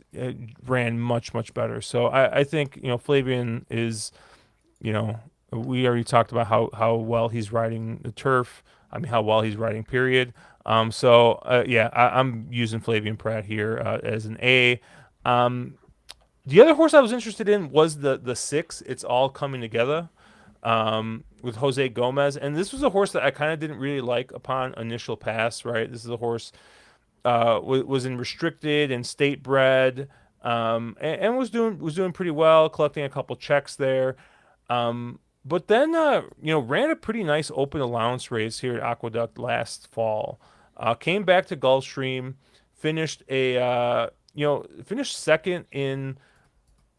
ran much better. So I think Flavian is, we already talked about how well he's riding the turf. I mean, how well he's riding, period. Yeah, I'm using Flavian Pratt here as an A. The other horse I was interested in was the 6. It's all coming together with Jose Gomez. And this was a horse that I kind of didn't really like upon initial pass, right? This is a horse was in restricted and state bred, and was doing pretty well, collecting a couple checks there. But then, ran a pretty nice open allowance race here at Aqueduct last fall. Came back to Gulfstream, finished second in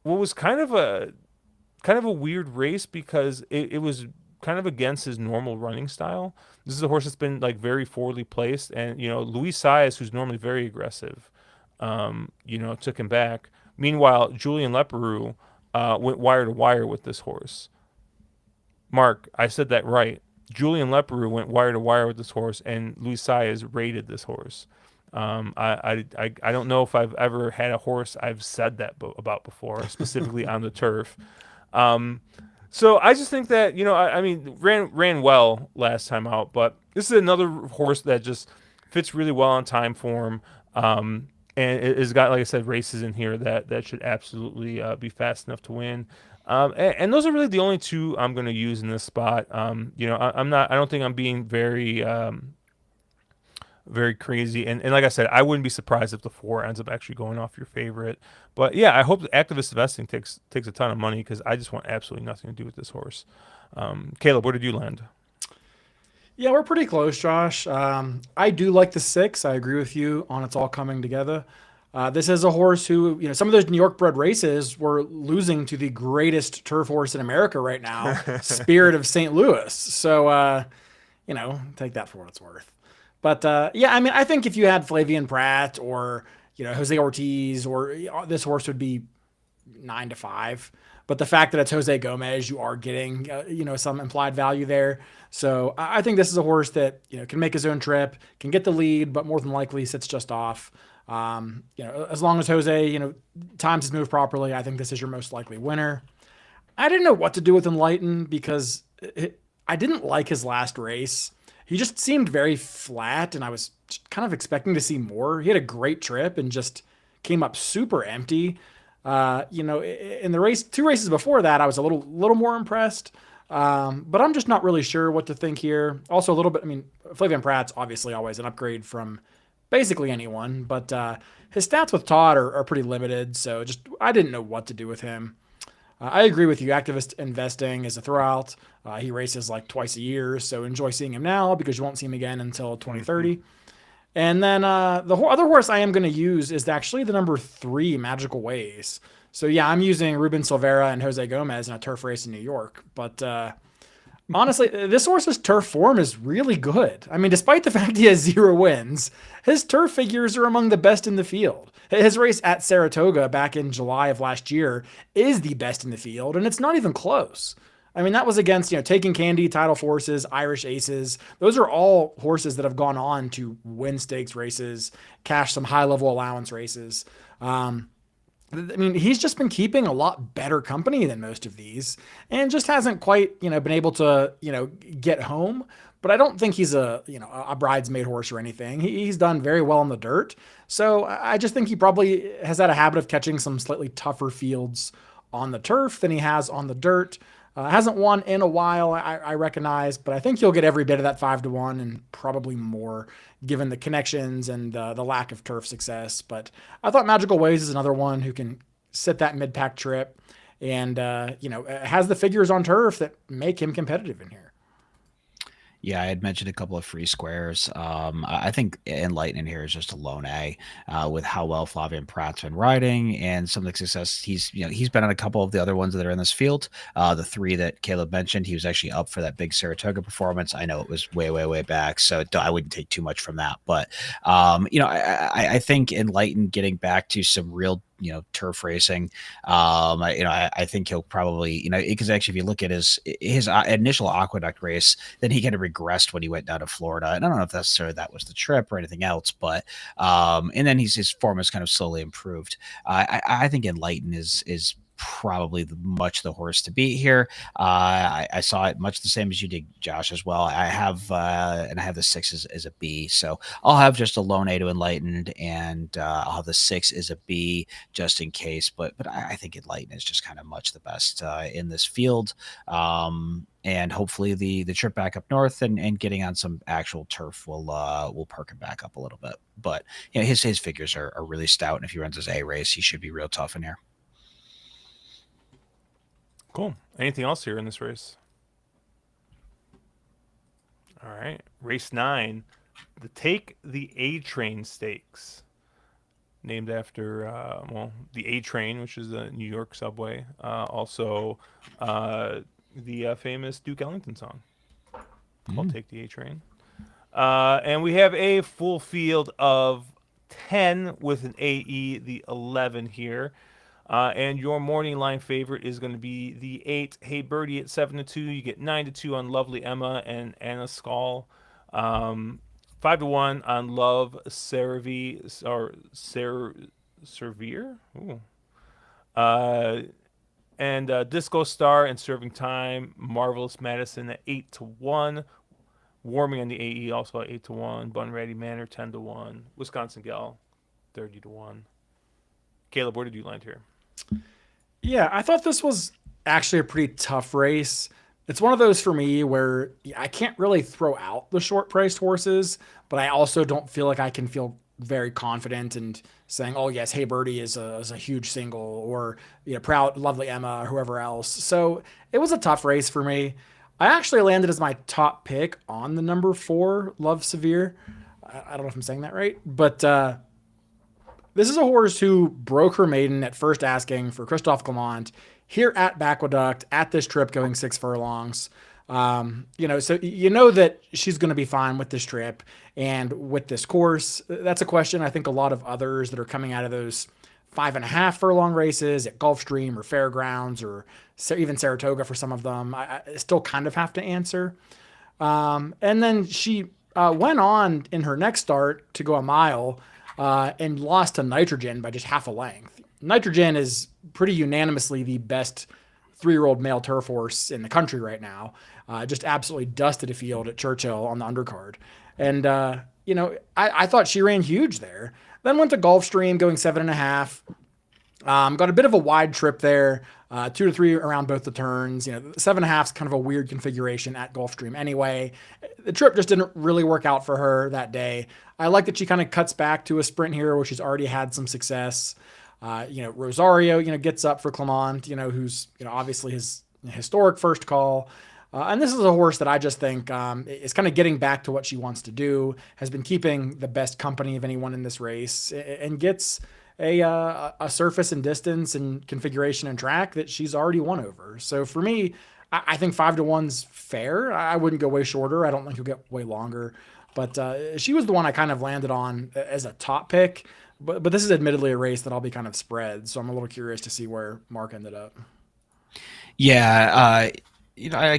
what was kind of a weird race because it was kind of against his normal running style. This is a horse that's been like very forwardly placed, and Luis Saez, who's normally very aggressive, took him back. Meanwhile, Julian Leperoux went wire to wire with this horse. Mark, I said that right. Julian Leperoux went wire to wire with this horse, and Luis Saez rated this horse. I don't know if I've ever had a horse I've said that about before, specifically on the turf. So I just think that I mean ran well last time out, but this is another horse that just fits really well on Timeform, and it has got, like I said, races in here that should absolutely be fast enough to win. And those are really the only 2 I'm going to use in this spot. I don't think I'm being very crazy. And like I said, I wouldn't be surprised if the 4 ends up actually going off your favorite. But yeah, I hope Activist Investing takes a ton of money because I just want absolutely nothing to do with this horse. Caleb, where did you land? Yeah, we're pretty close, Josh. I do like the 6. I agree with you on it's all coming together. This is a horse who, some of those New York bred races were losing to the greatest turf horse in America right now, Spirit of St. Louis. So, take that for what it's worth. But yeah, I mean, I think if you had Flavian Pratt or Jose Ortiz, or this horse would be 9 to 5. But the fact that it's Jose Gomez, you are getting some implied value there. So I think this is a horse that can make his own trip, can get the lead, but more than likely sits just off. As long as Jose times his move properly, I think this is your most likely winner. I didn't know what to do with Enlighten because I didn't like his last race. He just seemed very flat, and I was kind of expecting to see more. He had a great trip and just came up super empty. In the race, 2 races before that, I was a little more impressed. But I'm just not really sure what to think here. Also, a little bit. I mean, Flavian Pratt's obviously always an upgrade from basically anyone, but his stats with Todd are pretty limited. So I didn't know what to do with him. I agree with you. Activist investing is a throwout. He races like twice a year, so enjoy seeing him now because you won't see him again until 2030. And then the other horse I am going to use is actually the number 3, Magical Ways. So yeah, I'm using Ruben Silvera and Jose Gomez in a turf race in New York. But honestly, this horse's turf form is really good. I mean, despite the fact he has 0 wins, his turf figures are among the best in the field. His race at Saratoga back in July of last year is the best in the field, and it's not even close. I mean, that was against, Taking Candy, Tidal Forces, Irish Aces. Those are all horses that have gone on to win stakes races, cash some high-level allowance races. I mean, he's just been keeping a lot better company than most of these and just hasn't quite, been able to, get home. But I don't think he's a bridesmaid horse or anything. He's done very well on the dirt. So I just think he probably has had a habit of catching some slightly tougher fields on the turf than he has on the dirt. Hasn't won in a while, I recognize, but I think you'll get every bit of that 5-1 and probably more given the connections and the lack of turf success. But I thought Magical Ways is another one who can sit that mid-pack trip and, has the figures on turf that make him competitive in here. Yeah, I had mentioned a couple of free squares. I think Enlighten here is just a lone A with how well Flavian Pratt's been riding and some of the success he's been on a couple of the other ones that are in this field. The 3 that Caleb mentioned, he was actually up for that big Saratoga performance. I know it was way back, so I wouldn't take too much from that. But I think Enlighten getting back to some real turf racing. I think he'll probably, because actually if you look at his initial Aqueduct race, then he kind of regressed when he went down to Florida. And I don't know if necessarily that was the trip or anything else, but and then his form has kind of slowly improved. I think Enlighten is probably much the horse to beat here. I saw it much the same as you did, Josh, as well. I have the 6 as a B, so I'll have just a lone A to Enlightened, and I'll have the 6 as a B just in case. But I think Enlightened is just kind of much the best in this field. And hopefully the trip back up north and getting on some actual turf will perk him back up a little bit. But his figures are really stout, and if he runs his A race, he should be real tough in here. Cool. Anything else here in this race? All right. Race 9, the Take the A Train Stakes, named after the A Train, which is the New York subway. Also, the famous Duke Ellington song called "Take the A Train." And we have a full field of 10 with an AE, the 11 here. And your morning line favorite is going to be the 8, Hey Birdie at 7-2. You get 9-2 on Lovely Emma and Anna Skull. 5-1 on Love Cervi or Servier. And Disco Star and Serving Time. Marvelous Madison at 8-1. Warming on the AE also at 8-1. Bun Ready Manor 10-1. Wisconsin Gal 30-1. Caleb, where did you land here? Yeah, I thought this was actually a pretty tough race. It's one of those for me where I can't really throw out the short priced horses, but I also don't feel like I can feel very confident and saying, oh yes, Hey Birdie is a huge single, or Proud, Lovely Emma, or whoever else. So it was a tough race for me. I actually landed as my top pick on the number 4, Love Severe. I don't know if I'm saying that right, but this is a horse who broke her maiden at first asking for Christophe Clement here at Aqueduct at this trip going 6 furlongs. So you know that she's going to be fine with this trip and with this course. That's a question I think a lot of others that are coming out of those 5.5 furlong races at Gulfstream or Fairgrounds or even Saratoga for some of them, I still kind of have to answer. And then she went on in her next start to go a mile and lost to Nitrogen by just half a length. Nitrogen is pretty unanimously the best 3-year-old male turf horse in the country right now. Just absolutely dusted a field at Churchill on the undercard. And, I thought she ran huge there. Then went to Gulfstream going 7.5. Got a bit of a wide trip there, 2 to 3 around both the turns. 7.5 is kind of a weird configuration at Gulfstream anyway. The trip just didn't really work out for her that day. I like that she kind of cuts back to a sprint here where she's already had some success. Rosario, gets up for Clement, who's, obviously his historic first call. And this is a horse that I just think is kind of getting back to what she wants to do, has been keeping the best company of anyone in this race, and gets a surface and distance and configuration and track that she's already won over. So for me, I think 5-1's fair. I wouldn't go way shorter. I don't think he'll get way longer. But she was the one I kind of landed on as a top pick. But this is admittedly a race that I'll be kind of spread. So I'm a little curious to see where Mark ended up. Yeah,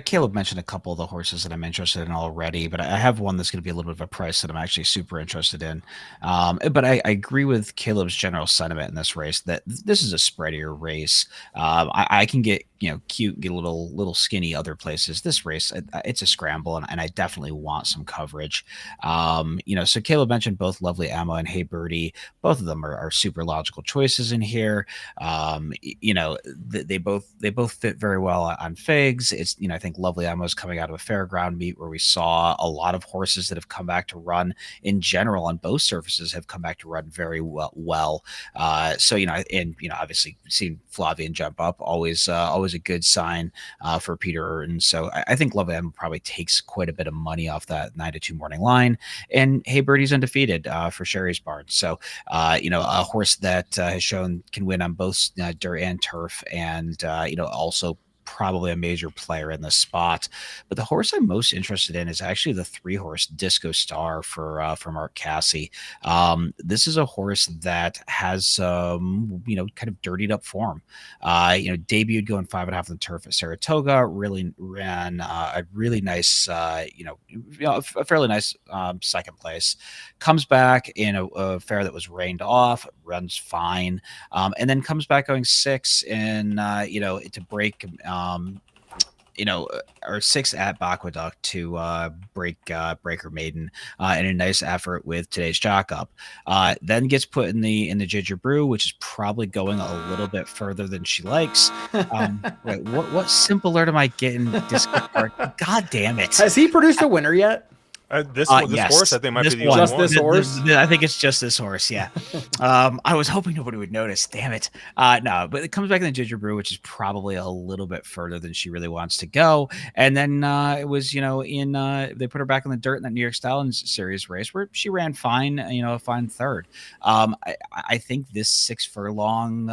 Caleb mentioned a couple of the horses that I'm interested in already, but I have one that's going to be a little bit of a price that I'm actually super interested in. But I agree with Caleb's general sentiment in this race that this is a spreadier race. I can get cute, get a little skinny other places. This race, it's a scramble, and I definitely want some coverage. So Caleb mentioned both Lovely Ammo and Hey Birdie. Both of them are super logical choices in here. They both fit very well on figs. It's I think Lovely Ammo is coming out of a fairground meet where we saw a lot of horses that have come back to run in general on both surfaces have come back to run very well. Obviously seeing Flavian jump up always a good sign for Peter Urton. So I think Lovely Ammo probably takes quite a bit of money off that 9-2 morning line. And Hey Birdie's undefeated for Sherry's Barn. So a horse that has shown can win on both dirt and turf, and also probably a major player in the spot. But the horse I'm most interested in is actually the 3-horse Disco Star for Mark Cassie. This is a horse that has kind of dirtied up form. Debuted going 5.5 on the turf at Saratoga. Really ran a really nice, a fairly nice second place. Comes back in a fair that was rained off. Runs fine, and then comes back going 6 and to break. Or 6 at Aqueduct to Breaker Maiden in a nice effort with today's Jock Up. Then gets put in the Ginger Brew, which is probably going a little bit further than she likes. Wait, what simple alert am I getting? God damn it! Has he produced a winner yet? This yes. horse, I think, might be the one. only Just one. this horse? I think it's just this horse, yeah. I was hoping nobody would notice. Damn it. No, but it comes back in the Ginger Brew, which is probably a little bit further than she really wants to go. And then it was, they put her back in the dirt in that New York Stallions Series race where she ran fine, a fine third. I think this 6 furlong,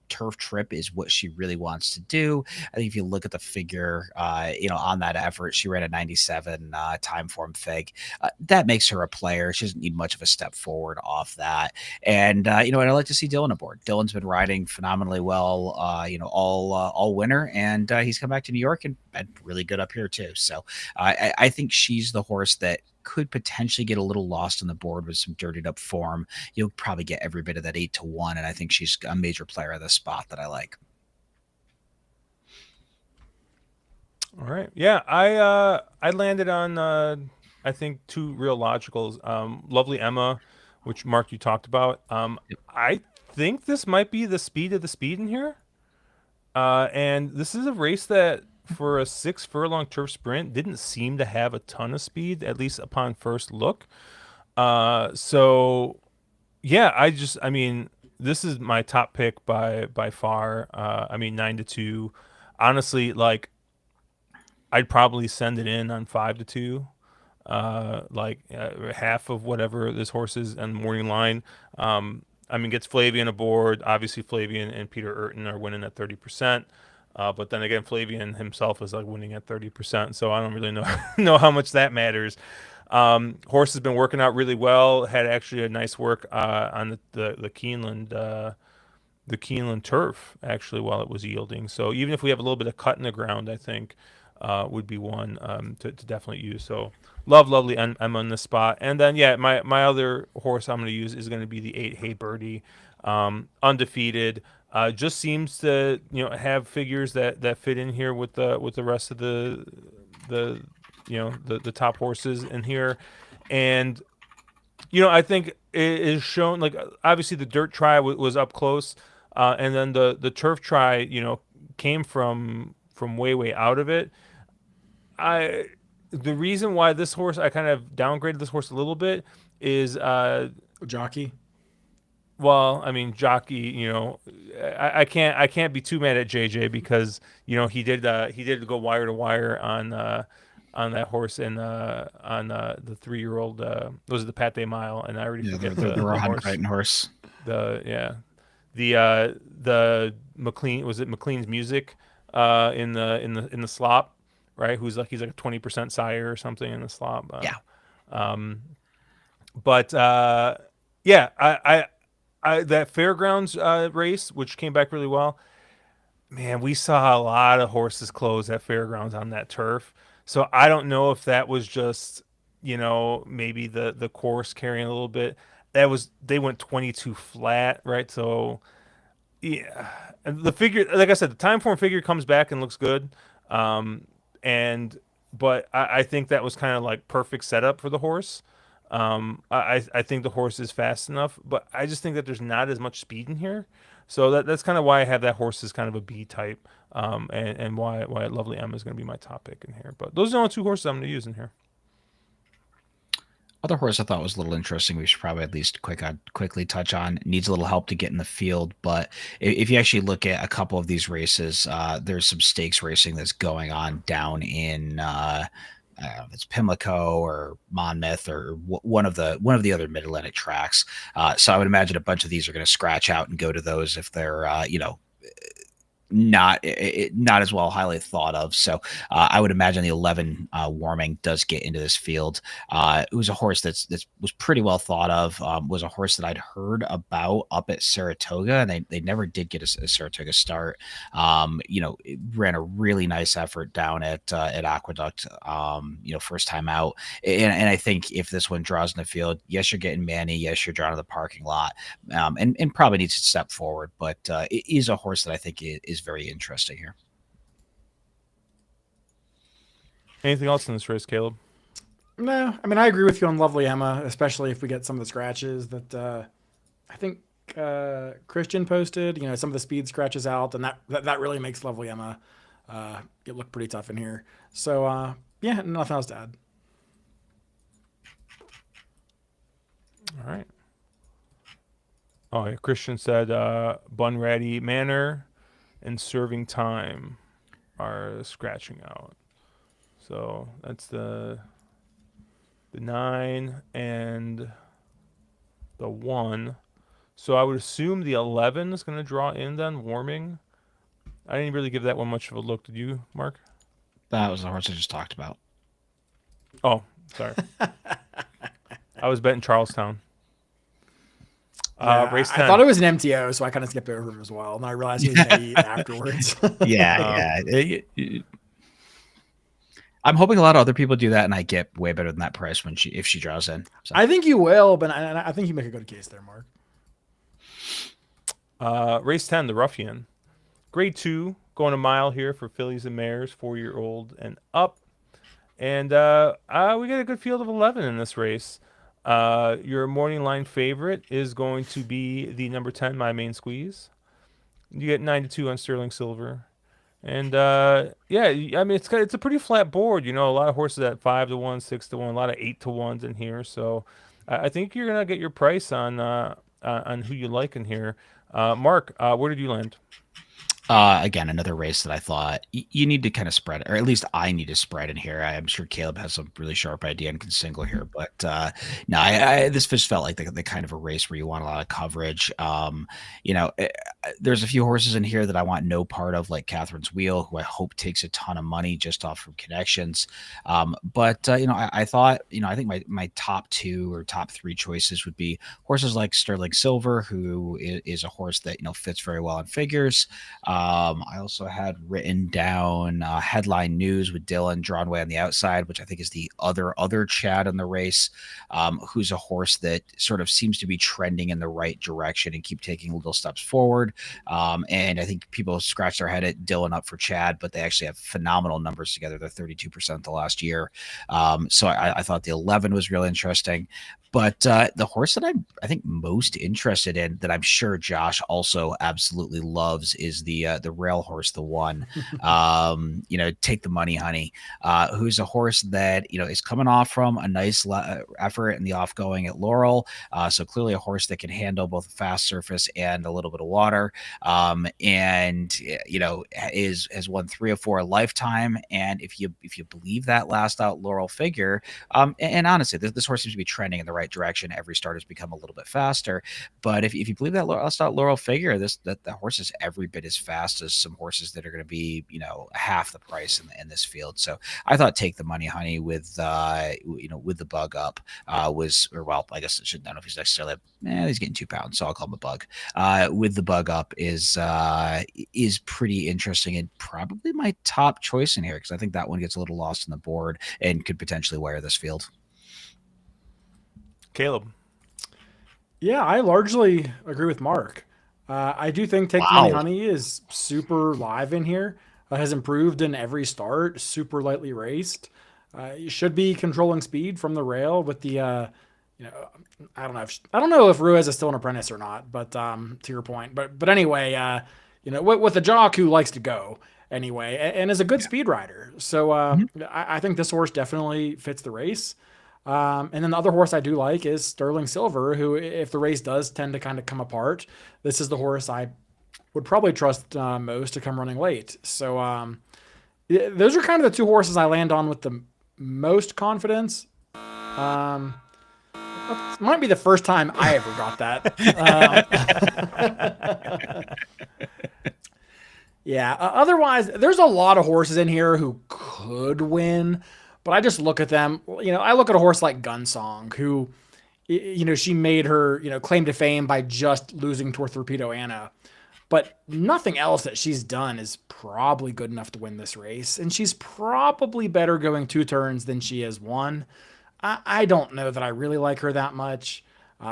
turf trip is what she really wants to do. I think if you look at the figure, on that effort, she ran a 97 time form fig. That makes her a player. She doesn't need much of a step forward off that. And, and I like to see Dylan aboard. Dylan's been riding phenomenally well, all winter, and he's come back to New York and been really good up here too. So I think she's the horse that could potentially get a little lost on the board with some dirtied up form. You'll probably get every bit of that 8-1, and I think she's a major player at the spot that I like. All right, yeah, I landed on I think 2 real logicals. Lovely Emma, which Mark you talked about. I think this might be the speed of the speed in here, and this is a race that, for a 6 furlong turf sprint, didn't seem to have a ton of speed, at least upon first look. So yeah, I mean, this is my top pick by far. 9-2. Honestly, like, I'd probably send it in on 5-2. Half of whatever this horse is on the morning line. Gets Flavian aboard. Obviously, Flavian and Peter Urton are winning at 30%. But then again, Flavian himself is like winning at 30%, so I don't really know how much that matters. Horse has been working out really well. Had actually a nice work on the Keeneland turf actually while it was yielding. So even if we have a little bit of cut in the ground, I think would be one to definitely use. So lovely Emma on this spot. And then yeah, my other horse I'm going to use is going to be the 8 Hey Birdie, undefeated. Just seems to have figures that fit in here with the rest of the the top horses in here, and I think it is shown, like, obviously the dirt try was up close, and then the turf try, came from way out of it. The reason why this horse, I kind of downgraded this horse a little bit is Jockey. well, I mean, jockey, I can't be too mad at JJ because he did go wire to wire on that horse and on the 3-year-old was it the Pate Mile, and I already forget the Rohan horse. Crichton horse. The McLean, was it McLean's Music in the slop, right? He's like a 20% sire or something in the slop. But yeah, I that fairgrounds race, which came back really well. Man, we saw a lot of horses close at fairgrounds on that turf. So I don't know if that was just, maybe the course carrying a little bit. They went 22 flat, right? So yeah, and the figure, like I said, the time form figure comes back and looks good. But I think that was kind of like perfect setup for the horse. I think the horse is fast enough, but I just think that there's not as much speed in here. So that's kind of why I have that horse as kind of a B type, and why Lovely Emma is going to be my top pick in here. But those are the only 2 horses I'm going to use in here. Other horse I thought was a little interesting, we should probably at least quickly touch on. Needs a little help to get in the field, but if you actually look at a couple of these races, there's some stakes racing that's going on down in I don't know if it's Pimlico or Monmouth or one of the other Mid-Atlantic tracks. So I would imagine a bunch of these are going to scratch out and go to those if they're not as well highly thought of. So I would imagine the 11 Warming does get into this field. It was a horse that was pretty well thought of. Was a horse that I'd heard about up at Saratoga, and they never did get a Saratoga start. It ran a really nice effort down at Aqueduct. First time out, and I think if this one draws in the field, yes, you're getting Manny, yes, you're drawn to the parking lot, and probably needs to step forward, but it is a horse that I think is very interesting here. Anything else in this race, Caleb? No, I mean, I agree with you on Lovely Emma, especially if we get some of the scratches that I think Christian posted. Some of the speed scratches out, and that really makes Lovely Emma it look pretty tough in here. So yeah, nothing else to add. All right. Oh, yeah, Christian said Bunratty Manor and Serving Time are scratching out. So that's the 9 and the 1. So I would assume the 11 is going to draw in then, Warming. I didn't really give that one much of a look. Did you, Mark? That was the horse I just talked about. Oh, sorry. I was betting Charlestown. Race 10. I thought it was an MTO, so I kind of skipped over him as well. And I realized he was going to eat afterwards. Yeah. I'm hoping a lot of other people do that, and I get way better than that price if she draws in. So. I think you will, but I think you make a good case there, Mark. Race 10, the Ruffian. Grade 2, going a mile here for fillies and mares, 4-year-old and up. And we get a good field of 11 in this race. Your morning line favorite is going to be the number 10, My Main Squeeze. You get 9-2 on Sterling Silver. And yeah, I mean, it's a pretty flat board. A lot of horses at 5-1, 6-1, a lot of 8-1s in here. So I think you're gonna get your price on who you like in here. Mark, where did you land? Again, another race that I thought you need to kind of spread, or at least I need to spread in here. I'm sure Caleb has a really sharp idea and can single here, but no, this just felt like the kind of a race where you want a lot of coverage. There's a few horses in here that I want no part of, like Catherine's Wheel, who I hope takes a ton of money just off from connections. I thought, I think my top 2 or top 3 choices would be horses like Sterling Silver, who is a horse that fits very well in figures. I also had written down headline news with Dylan drawn way on the outside, which I think is the other Chad in the race, who's a horse that sort of seems to be trending in the right direction and keep taking little steps forward. And I think people scratch their head at Dylan up for Chad, but they actually have phenomenal numbers together. They're 32% the last year. So I thought the 11 was really interesting. But the horse that I think most interested in, that I'm sure Josh also absolutely loves, is the rail horse, the one. Take the money, honey. Who's a horse that is coming off from a nice effort in the offgoing at Laurel. So clearly a horse that can handle both a fast surface and a little bit of water. Has won 3 or 4 a lifetime. And if you believe that last out Laurel figure, and honestly, this horse seems to be trending in the right direction. Every start has become a little bit faster. But if you believe that last out Laurel figure, that horse is every bit as fast as some horses that are going to be half the price in this field. So I thought Take the Money, Honey with the bug up I guess I shouldn't know if he's necessarily he's getting 2 pounds, so I'll call him a bug. With the bug up is pretty interesting and probably my top choice in here, because I think that one gets a little lost on the board and could potentially wire this field. Caleb. Yeah, I largely agree with Mark. I do think Take the Money Honey is super live in here. Has improved in every start, super lightly raced. You should be controlling speed from the rail with the, I don't know if Ruiz is still an apprentice or not, but to your point, but anyway, with a jock who likes to go anyway, and is a good speed rider. So I think this horse definitely fits the race. And then the other horse I do like is Sterling Silver, who, if the race does tend to kind of come apart, this is the horse I would probably trust most to come running late. So those are kind of the 2 horses I land on with the most confidence. Might be the first time I ever got that. Yeah. Otherwise, there's a lot of horses in here who could win, but I just look at them. I look at a horse like Gunsong, who, she made her, claim to fame by just losing to Torpedo Anna. But nothing else that she's done is probably good enough to win this race. And she's probably better going 2 turns than she is 1. I don't know that I really like her that much.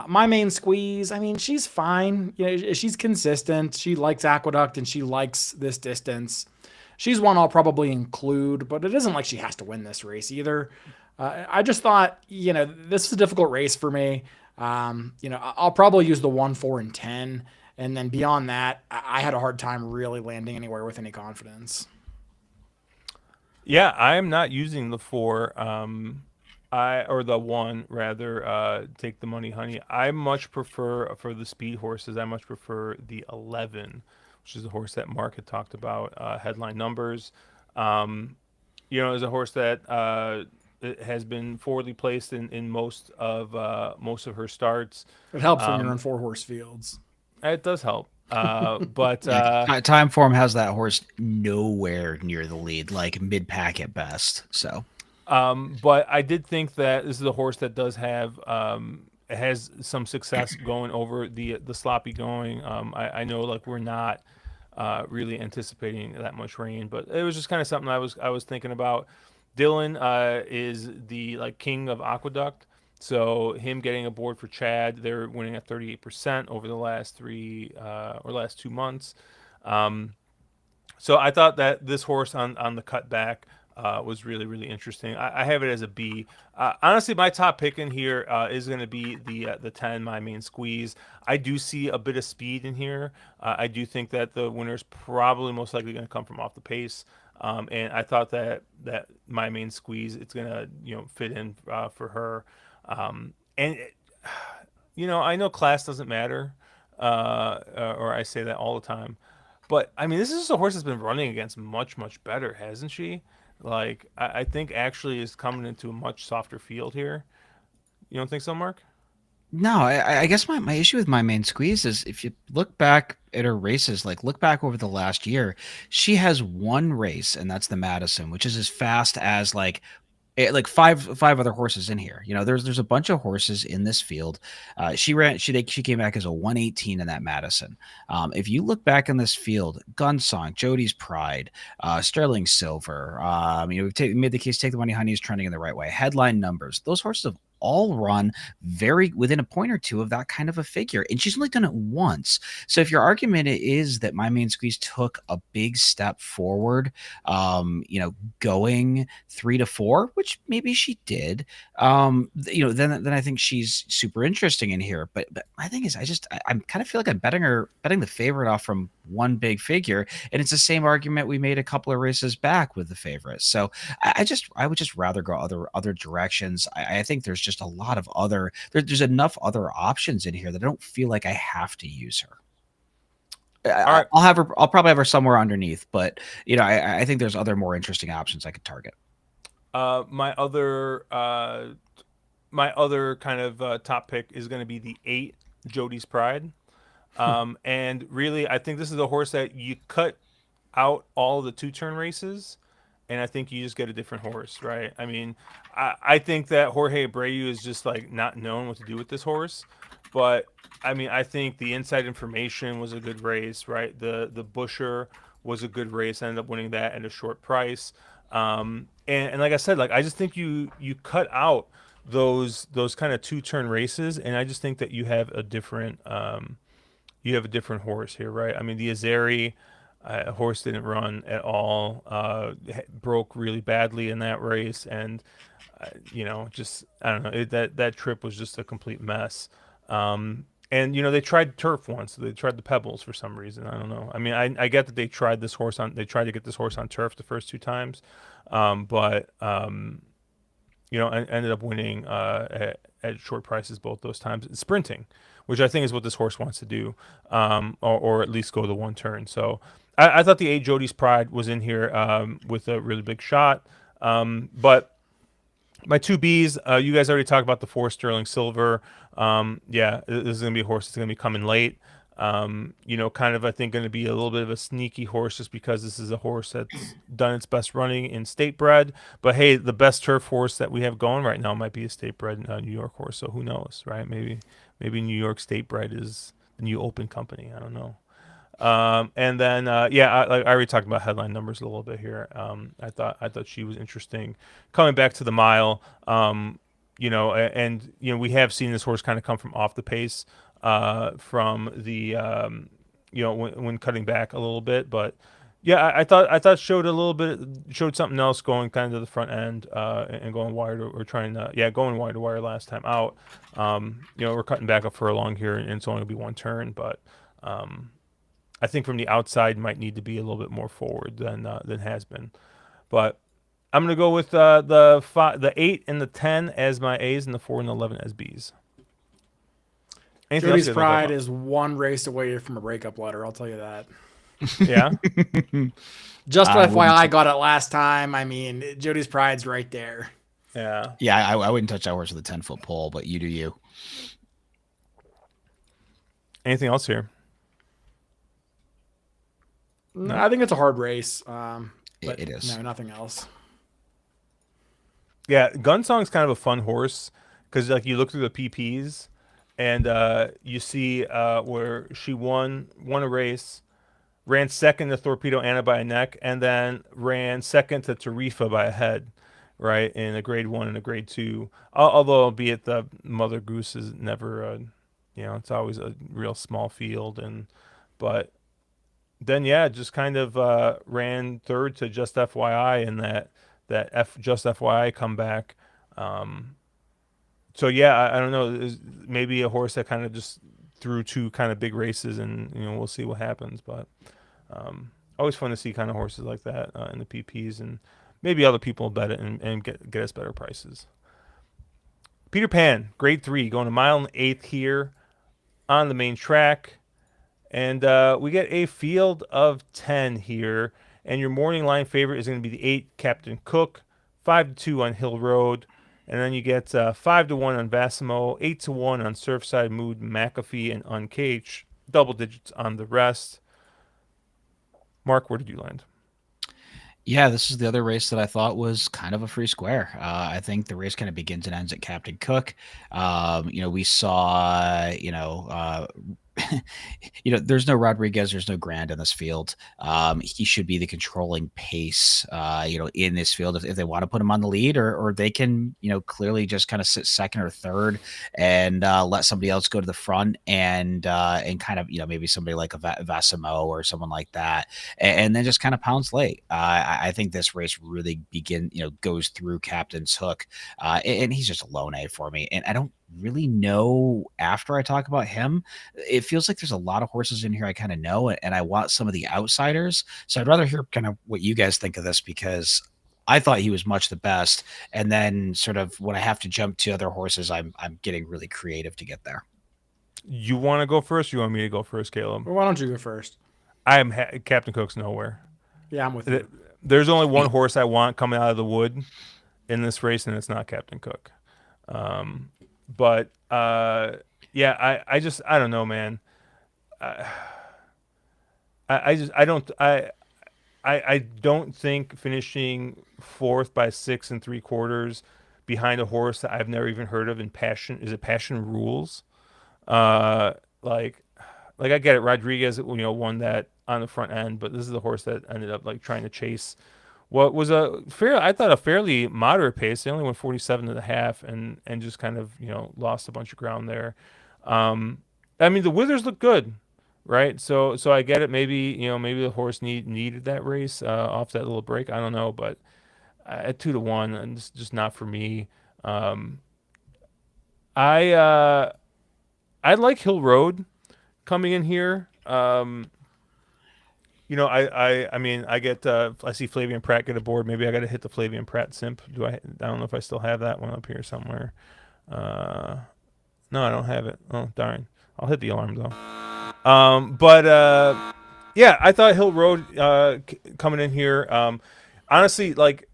My Main Squeeze, she's fine. She's consistent. She likes Aqueduct and she likes this distance. She's one I'll probably include, but it isn't like she has to win this race either. I just thought, this is a difficult race for me. I'll probably use the 1, 4, and 10. And then beyond that, I had a hard time really landing anywhere with any confidence. Yeah, I am not using the 4. Or the 1 rather. Take the Money, Honey. I much prefer, for the speed horses, I much prefer the 11, which is a horse that Mark had talked about. Headline numbers. Is a horse that has been forwardly placed in most of her starts. It helps when you're in 4-horse fields. It does help. But Time Form has that horse nowhere near the lead, like mid-pack at best. So, but I did think that this is a horse that does have has some success going over the sloppy going. I know, like, we're not really anticipating that much rain, but it was just kind of something I was thinking about. Dylan is the king of Aqueduct. So him getting aboard for Chad, they're winning at 38% over the last 2 months. So I thought that this horse on the cutback was really, really interesting. I have it as a B. Honestly, my top pick in here is going to be the 10, My Main Squeeze. I do see a bit of speed in here. I do think that the winner is probably most likely going to come from off the pace. And I thought that My Main Squeeze, it's going to fit in for her. I know class doesn't matter, or I say that all the time, But I mean, this is just a horse that's been running against much better, hasn't she? Like I think actually is coming into a much softer field here. You don't think so, Mark? No, I guess my issue with my main squeeze is if you look back at her races, like look back over the last year, she has one race, and that's the Madison, which is as fast as like five other horses in here. You know, there's a bunch of horses in this field. She came back as a 118 in that Madison. If you look back in this field, Gunsong, Jody's Pride, Sterling Silver, we've made the case Take the Money Honey is trending in the right way. Headline numbers, those horses have all run very within a point or two of that kind of a figure, and she's only done it once. So if your argument is that my main squeeze took a big step forward, going 3 to 4, which maybe she did, then I think she's super interesting in here. But my thing is, I'm kind of feel like I'm betting the favorite off from one big figure, and it's the same argument we made a couple of races back with the favorite. So I would just rather go other directions. I think there's just a lot of there's enough other options in here that I don't feel like I have to use her. All right. I'll probably have her somewhere underneath, but I think there's other more interesting options I could target. My other kind of top pick is going to be the 8 Jody's Pride. And really, I think this is a horse that you cut out all the 2-turn races, and I think you just get a different horse, right? I mean, I think that Jorge Abreu is just like not known what to do with this horse, but I mean, I think the Inside Information was a good race, right? The Busher was a good race. I ended up winning that at a short price. And like I said, like I just think you cut out those kind of 2-turn races, and I just think that you have a different horse here, right? I mean, the Azeri horse didn't run at all, broke really badly in that race, and just I don't know, that trip was just a complete mess. And they tried turf once. They tried the pebbles for some reason. I don't know. I mean, I get that they tried to get this horse on turf the first 2 times, but I ended up winning at short prices both those times. Sprinting, which I think is what this horse wants to do, or at least go the 1 turn. So I thought the 8 Jody's Pride was in here with a really big shot, but. My 2 Bs, you guys already talked about the 4 Sterling Silver. This is going to be a horse that's going to be coming late. Kind of, I think, going to be a little bit of a sneaky horse just because this is a horse that's done its best running in state bred. But hey, the best turf horse that we have going right now might be a state bred New York horse. So who knows, right? Maybe New York state bred is the new open company. I don't know. And then I already talked about headline numbers a little bit here. I thought she was interesting coming back to the mile. We have seen this horse kind of come from off the pace from the when cutting back a little bit, but yeah, I thought showed something else going kind of to the front end and going wide or trying to going wide to wire last time out. We're cutting back a furlong here and it's only gonna be 1 turn, but I think from the outside might need to be a little bit more forward than has been. But I'm going to go with the 8 and the 10 as my A's and the 4 and the 11 as B's. Jody's Pride is 1 race away from a breakup letter. I'll tell you that. Yeah. Just FYI, I got it last time. I mean, Jody's Pride's right there. Yeah. Yeah, I wouldn't touch that horse with a 10-foot pole, but you do you. Anything else here? No. I think it's a hard race. It is. No, nothing else. Yeah, Gunsong's kind of a fun horse because like you look through the PPs and you see where she won a race, ran second to Torpedo Anna by a neck, and then ran second to Tarifa by a head, right, in a grade 1 and a grade 2. Although, albeit the Mother Goose is never, it's always a real small field, but then just kind of ran third to Just FYI in that Just FYI comeback. So I don't know, maybe a horse that kind of just threw 2 kind of big races, and we'll see what happens. But always fun to see kind of horses like that in the PPs, and maybe other people bet it and get us better prices. Peter Pan, grade 3, going a mile and 1/8 here on the main track. And we get a field of 10 here. And your morning line favorite is going to be the 8, Captain Cook, 5-2 on Hill Road. And then you get 5-1 on Vassimo, 8-1 on Surfside Mood, McAfee, and Uncaged. Double digits on the rest. Mark, where did you land? Yeah, this is the other race that I thought was kind of a free square. I think the race kind of begins and ends at Captain Cook. We saw, there's no Rodriguez, there's no Grand in this field. He should be the controlling pace, in this field if they want to put him on the lead, or they can, clearly just kind of sit second or third and let somebody else go to the front and kind of, maybe somebody like a Vassimo or someone like that, and then just kind of pounds late. I think this race really goes through Captain's Hook, and he's just a lone A for me, and I don't really know after I talk about him. It feels like there's a lot of horses in here I kind of know, and I want some of the outsiders. So I'd rather hear kind of what you guys think of this, because I thought he was much the best. And then sort of when I have to jump to other horses, I'm getting really creative to get there. You want to go first? Or you want me to go first, Caleb? Well, why don't you go first? Captain Cook's nowhere. Yeah, I'm with you. There's only one horse I want coming out of the wood in this race, and it's not Captain Cook. But I don't know, man. I don't think finishing 4th by 6 3/4 behind a horse that I've never even heard of in Passion. Is it Passion Rules? Like I get it. Rodriguez, won that on the front end, but this is the horse that ended up like trying to chase what was I thought a fairly moderate pace. They only went 47.5 and just kind of, lost a bunch of ground there. I mean, the withers look good, right? So I get it. Maybe, maybe the horse needed that race off that little break. I don't know, but at 2-1, and it's just not for me. I like Hill Road coming in here. I mean, I see Flavian Pratt get aboard. Maybe I got to hit the Flavian Pratt simp. I don't know if I still have that one up here somewhere. No, I don't have it. Oh, darn. I'll hit the alarm though. Yeah, I thought Hill Road coming in here. Honestly, like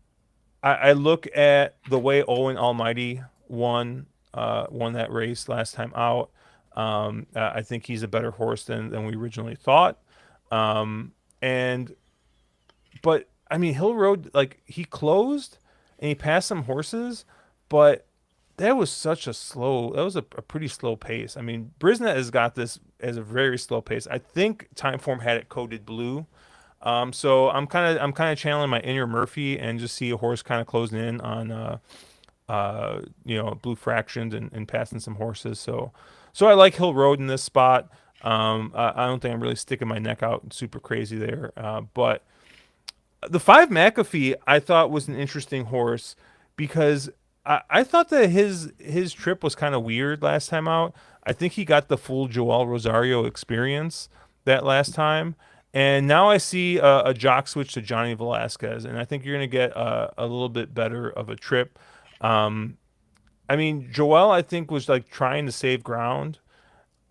I look at the way Owen Almighty won that race last time out. I think he's a better horse than we originally thought. But I mean, Hill Road, like he closed and he passed some horses, but that was a pretty slow pace. I mean, Brisnet has got this as a very slow pace. I think Timeform had it coded blue. So I'm kind of channeling my inner Murphy and just see a horse kind of closing in on blue fractions and passing some horses. So I like Hill Road in this spot. I don't think I'm really sticking my neck out super crazy there. But the 5 McAfee I thought was an interesting horse because I thought that his trip was kind of weird last time out. I think he got the full Joel Rosario experience that last time. And now I see a jock switch to Johnny Velasquez, and I think you're going to get a little bit better of a trip. I mean, Joel, I think, was like trying to save ground,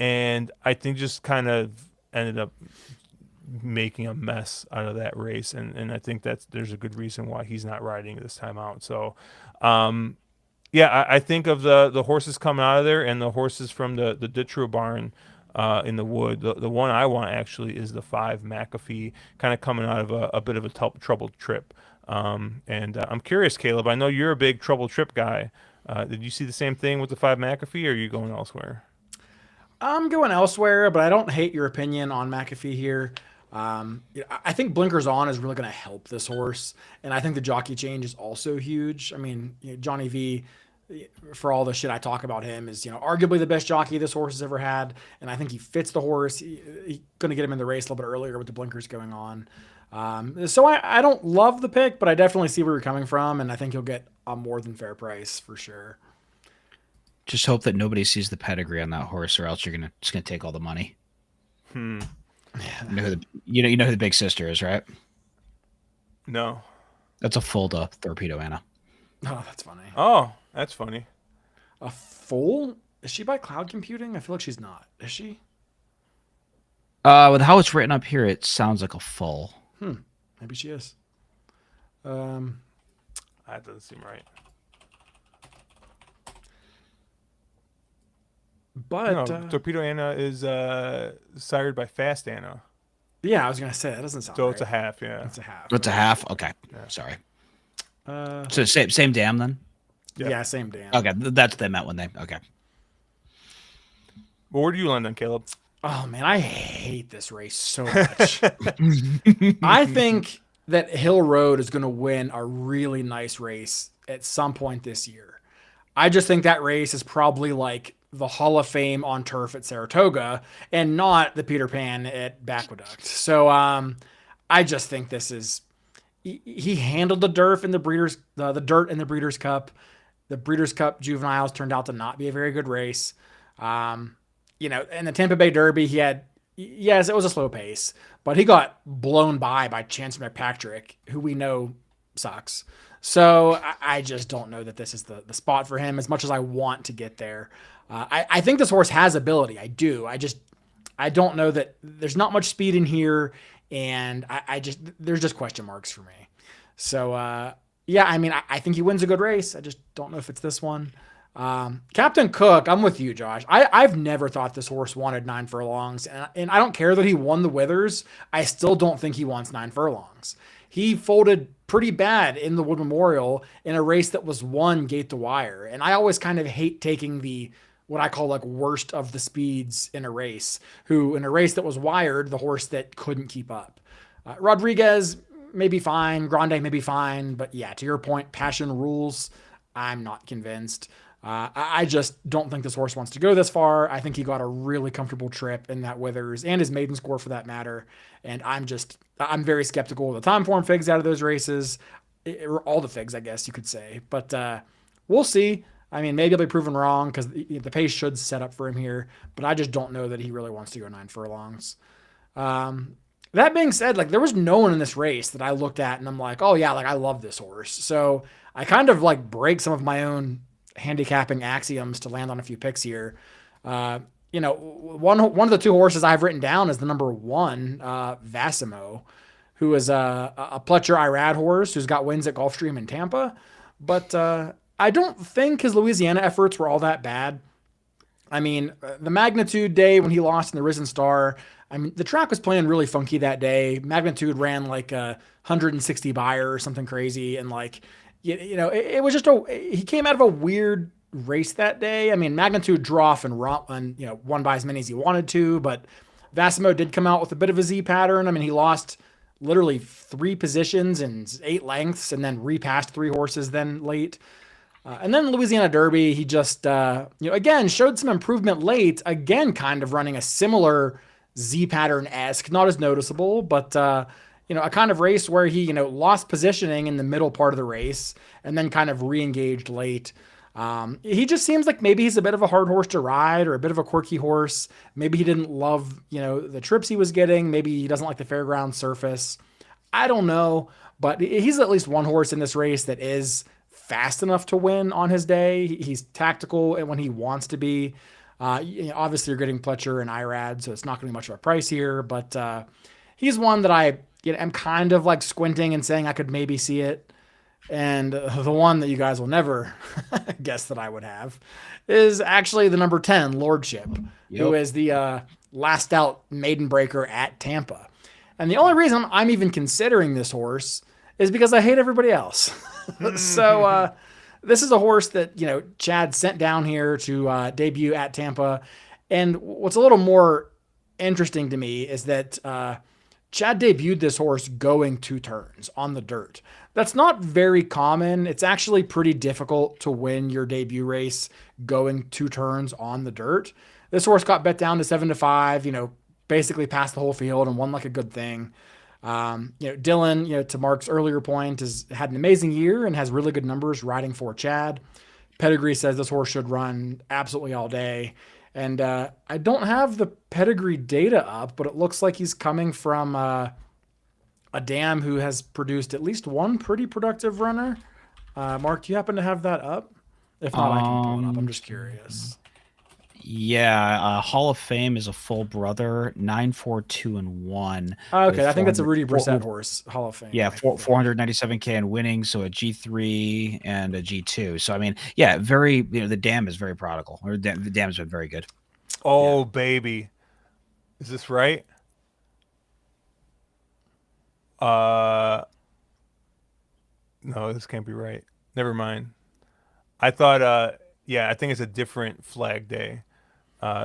and I think just kind of ended up making a mess out of that race. And I think there's a good reason why he's not riding this time out. So, I think of the horses coming out of there and the horses from the Ditro barn in the wood. The one I want actually is the 5 McAfee, kind of coming out of a bit of a troubled trip. And I'm curious, Caleb, I know you're a big troubled trip guy. Did you see the same thing with the 5 McAfee, or are you going elsewhere? I'm going elsewhere, but I don't hate your opinion on McAfee here. I think Blinkers On is really going to help this horse, and I think the jockey change is also huge. I mean, Johnny V, for all the shit I talk about him, is arguably the best jockey this horse has ever had, and I think he fits the horse. He's going to get him in the race a little bit earlier with the blinkers going on. So I don't love the pick, but I definitely see where you're coming from, and I think you'll get a more than fair price for sure. Just hope that nobody sees the pedigree on that horse, or else you're just gonna take all the money. Yeah. You know who the big sister is, right? No. That's a Fulda Torpedo Anna. Oh, that's funny. Oh, that's funny. A foal? Is she by Cloud Computing? I feel like she's not. Is she? With how it's written up here, it sounds like a full. Maybe she is. That doesn't seem right. But No, Torpedo Anna is sired by Fast Anna. yeah, I was gonna say that doesn't sound So right. it's a half, yeah. It's a half. It's a half. Okay, sorry. So same dam then. Yeah, same damn. Okay, that's what they meant when they. Okay. Well, where do you land on, Caleb? Oh man, I hate this race so much. I think that Hill Road is going to win a really nice race at some point this year. I just think that race is probably like the Hall of Fame on turf at Saratoga and not the Peter Pan at Aqueduct. So I just think this is he handled the dirt in the dirt in the Breeders' Cup. The Breeders' Cup juveniles turned out to not be a very good race. You know, in the Tampa Bay Derby, he had, yes, it was a slow pace, but he got blown by Chance McPatrick, who we know sucks. So I just don't know that this is the spot for him as much as I want to get there. I think this horse has ability. I do. I don't know that there's not much speed in here, and there's just question marks for me. So, yeah, I mean, I think he wins a good race. I just don't know if it's this one. Captain Cook, I'm with you, Josh. I've never thought this horse wanted 9 furlongs, and I don't care that he won the Withers. I still don't think he wants 9 furlongs. He folded pretty bad in the Wood Memorial in a race that was won gate to wire, and I always kind of hate taking the what I call like worst of the speeds in a race. Who in a race that was wired, the horse that couldn't keep up. Rodriguez may be fine, Grande may be fine, but yeah, to your point, passion rules. I'm not convinced. I just don't think this horse wants to go this far. I think he got a really comfortable trip in that Withers and his maiden score for that matter. And I'm very skeptical of the time form figs out of those races, or all the figs, I guess you could say. But we'll see. I mean, maybe I'll be proven wrong because the pace should set up for him here, but I just don't know that he really wants to go 9 furlongs. That being said, like there was no one in this race that I looked at and I'm like, oh yeah, like I love this horse. So I kind of like break some of my own handicapping axioms to land on a few picks here. You know, one of the 2 horses I've written down is the number 1, Vassimo, who is a Pletcher Irad horse who's got wins at Gulfstream in Tampa. But I don't think his Louisiana efforts were all that bad. I mean, the Magnitude day when he lost in the Risen Star, I mean, the track was playing really funky that day. Magnitude ran like a 160 buyer or something crazy. And like, you know, it was just he came out of a weird race that day. I mean, Magnitude drew off and you know, won by as many as he wanted to, but Vassimo did come out with a bit of a Z pattern. I mean, he lost literally 3 positions and 8 lengths and then repassed 3 horses then late. And then Louisiana Derby, he just, you know, again, showed some improvement late, again, kind of running a similar Z pattern-esque, not as noticeable, but, you know, a kind of race where he, you know, lost positioning in the middle part of the race and then kind of re-engaged late. He just seems like maybe he's a bit of a hard horse to ride or a bit of a quirky horse. Maybe he didn't love, you know, the trips he was getting. Maybe he doesn't like the fairground surface. I don't know, but he's at least one horse in this race that is fast enough to win on his day. He's tactical and when he wants to be. You know, obviously, you're getting Pletcher and Irad, so it's not going to be much of a price here. But he's one that I am kind of like squinting and saying I could maybe see it. And the one that you guys will never guess that I would have is actually the number 10, Lordship, who is the last out maiden breaker at Tampa. And the only reason I'm even considering this horse is because I hate everybody else. So this is a horse that, you know, Chad sent down here to debut at Tampa. And what's a little more interesting to me is that Chad debuted this horse going 2 turns on the dirt. That's not very common. It's actually pretty difficult to win your debut race going 2 turns on the dirt. This horse got bet down to 7-5, you know, basically passed the whole field and won like a good thing. You know, Dylan, you know, to Mark's earlier point, has had an amazing year and has really good numbers riding for Chad. Pedigree says this horse should run absolutely all day. And I don't have the pedigree data up, but it looks like he's coming from a dam who has produced at least one pretty productive runner. Mark, do you happen to have that up? If not, I can pull it up. I'm just curious. Yeah, Hall of Fame is a full brother, 9-4-2-1 Oh, okay, with I think that's a 400, Rudy Brissett with, horse, Hall of Fame. yeah, I think. 497K in winning, so a G3 and a G2. So I mean, yeah, very, the dam is very prodigal, or the dam's been very good. Oh, Yeah. baby. Is this right? Uh, no, this can't be right. Never mind. I thought, yeah, I think it's a different flag day.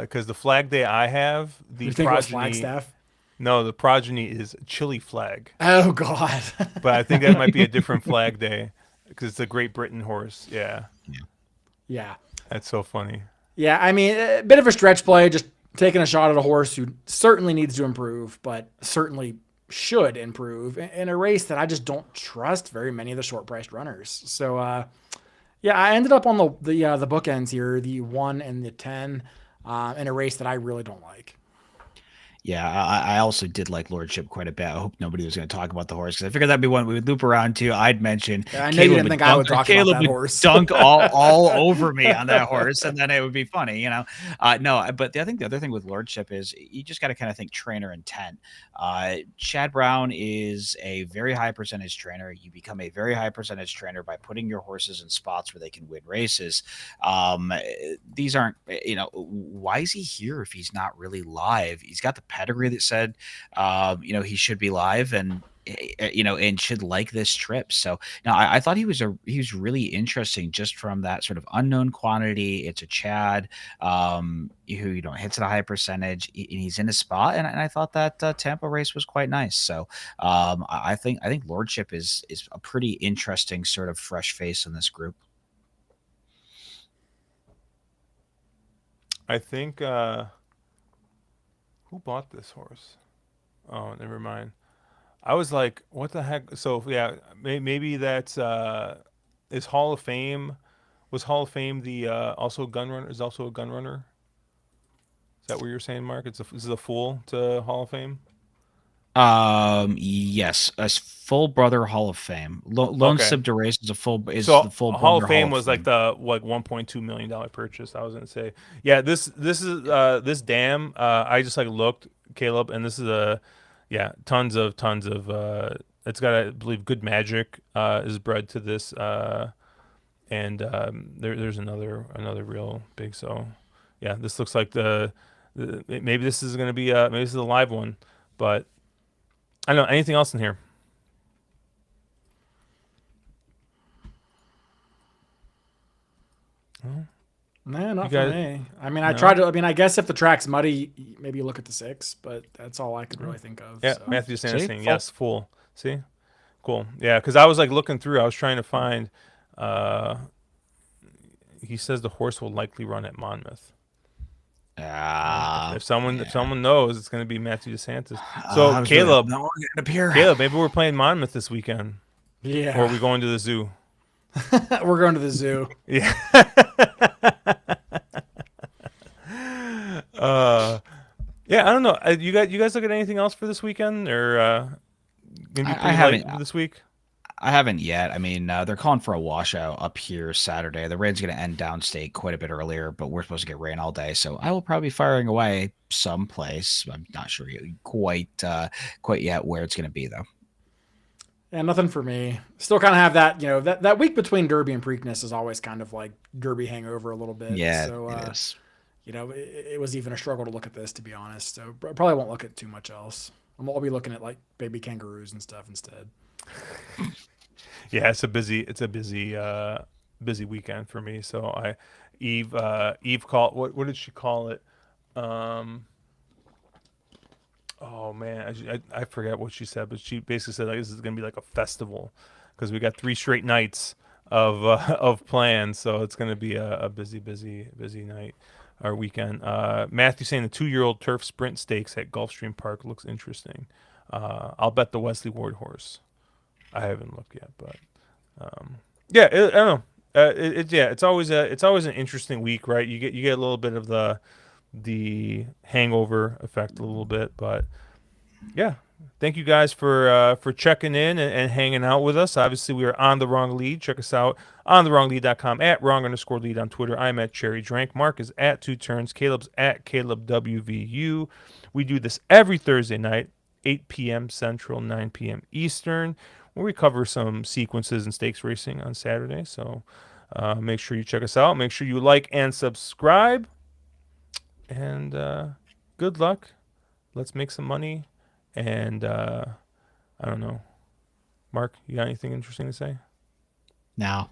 Because the flag day I have, the You think it was progeny, Flagstaff? no, the progeny is chili flag. Oh God. But I think that might be a different flag day because it's a Great Britain horse. Yeah, Yeah. that's so funny. Yeah, I mean, a bit of a stretch play, just taking a shot at a horse who certainly needs to improve, but certainly should improve in a race that I just don't trust very many of the short priced runners. So, yeah, I ended up on the bookends here, the 1 and the 10, in a race that I really don't like. Yeah, I also did like Lordship quite a bit. I hope nobody was going to talk about the horse because I figured that'd be one we would loop around to. I'd mention Yeah, I know you didn't think I would talk about that would horse. dunk all over me on that horse, and then it would be funny, No, but I think the other thing with Lordship is you just got to kind of think trainer intent. Chad Brown is a very high percentage trainer. You become a very high percentage trainer by putting your horses in spots where they can win races. These aren't, why is he here if he's not really live? He's got the pedigree that said, he should be live and and should like this trip. So now I thought he was really interesting just from that sort of unknown quantity. It's a Chad who hits at a high percentage, and he's in a spot, and I thought that Tampa race was quite nice. So I think Lordship is a pretty interesting sort of fresh face in this group. I think who bought this horse? Oh, never mind. I was like, what the heck? So yeah, maybe that's is Hall of Fame. Was Hall of Fame the also a gun runner? Is also a gun runner? Is that what you're saying, Mark? This is a fool to Hall of Fame. Yes, a full brother Hall of Fame. Lone Okay. Sib Race is the full So brother Hall of Fame Hall of was like Fame. the $1.2 million purchase. I was gonna say, yeah. This is this dam. I just like looked, Caleb, and this is yeah, tons of it's got, I believe, good magic is bred to this, and there's another real big. So yeah, this looks like maybe this is gonna be maybe this is a live one, but I don't know anything else in here. Nah, not You guys- for me. I mean, No? I guess if the track's muddy, maybe you look at the 6, but that's all I could really think of. Yeah, So. Matthew Sanders See? saying yes, full. See, cool. Yeah, because I was like looking through. I was trying to find. He says the horse will likely run at Monmouth. If someone knows, it's going to be Matthew DeSantis. So Caleb, maybe we're playing Monmouth this weekend, Yeah. or are we going to the zoo? We're going to the zoo. Yeah. Yeah, I don't know. You guys look at anything else for this weekend, or gonna be I pretty haven't. light this week? I haven't yet. I mean, they're calling for a washout up here Saturday. The rain's going to end downstate quite a bit earlier, but we're supposed to get rain all day. So I will probably be firing away someplace. I'm not sure quite yet where it's going to be, though. Yeah, nothing for me. Still kind of have that, that week between Derby and Preakness is always kind of like Derby hangover a little bit. Yeah, So, it is. it was even a struggle to look at this, to be honest. So I probably won't look at too much else. I'll be looking at like baby kangaroos and stuff instead. Yeah, it's a busy weekend for me. So Eve called, what did she call it? Oh man, I forget what she said, but she basically said like this is gonna be like a festival because we got 3 straight nights of plans, so it's gonna be a busy night or weekend. Matthew saying the 2-year-old turf sprint stakes at Gulfstream Park looks interesting. I'll bet the Wesley Ward horse. I haven't looked yet, but yeah, I don't know. It's always an interesting week, right? You get a little bit of the hangover effect a little bit, but yeah, thank you guys for checking in and hanging out with us. Obviously, we are on the wrong lead. Check us out on thewronglead.com, at wrong_lead on Twitter. I'm at Cherry Drank. Mark is at Two Turns. Caleb's at CalebWVU. We do this every Thursday night, 8 p.m. Central, 9 p.m. Eastern, where we cover some sequences and stakes racing on Saturday. So make sure you check us out. Make sure you like and subscribe. And good luck. Let's make some money. And I don't know. Mark, you got anything interesting to say? Now.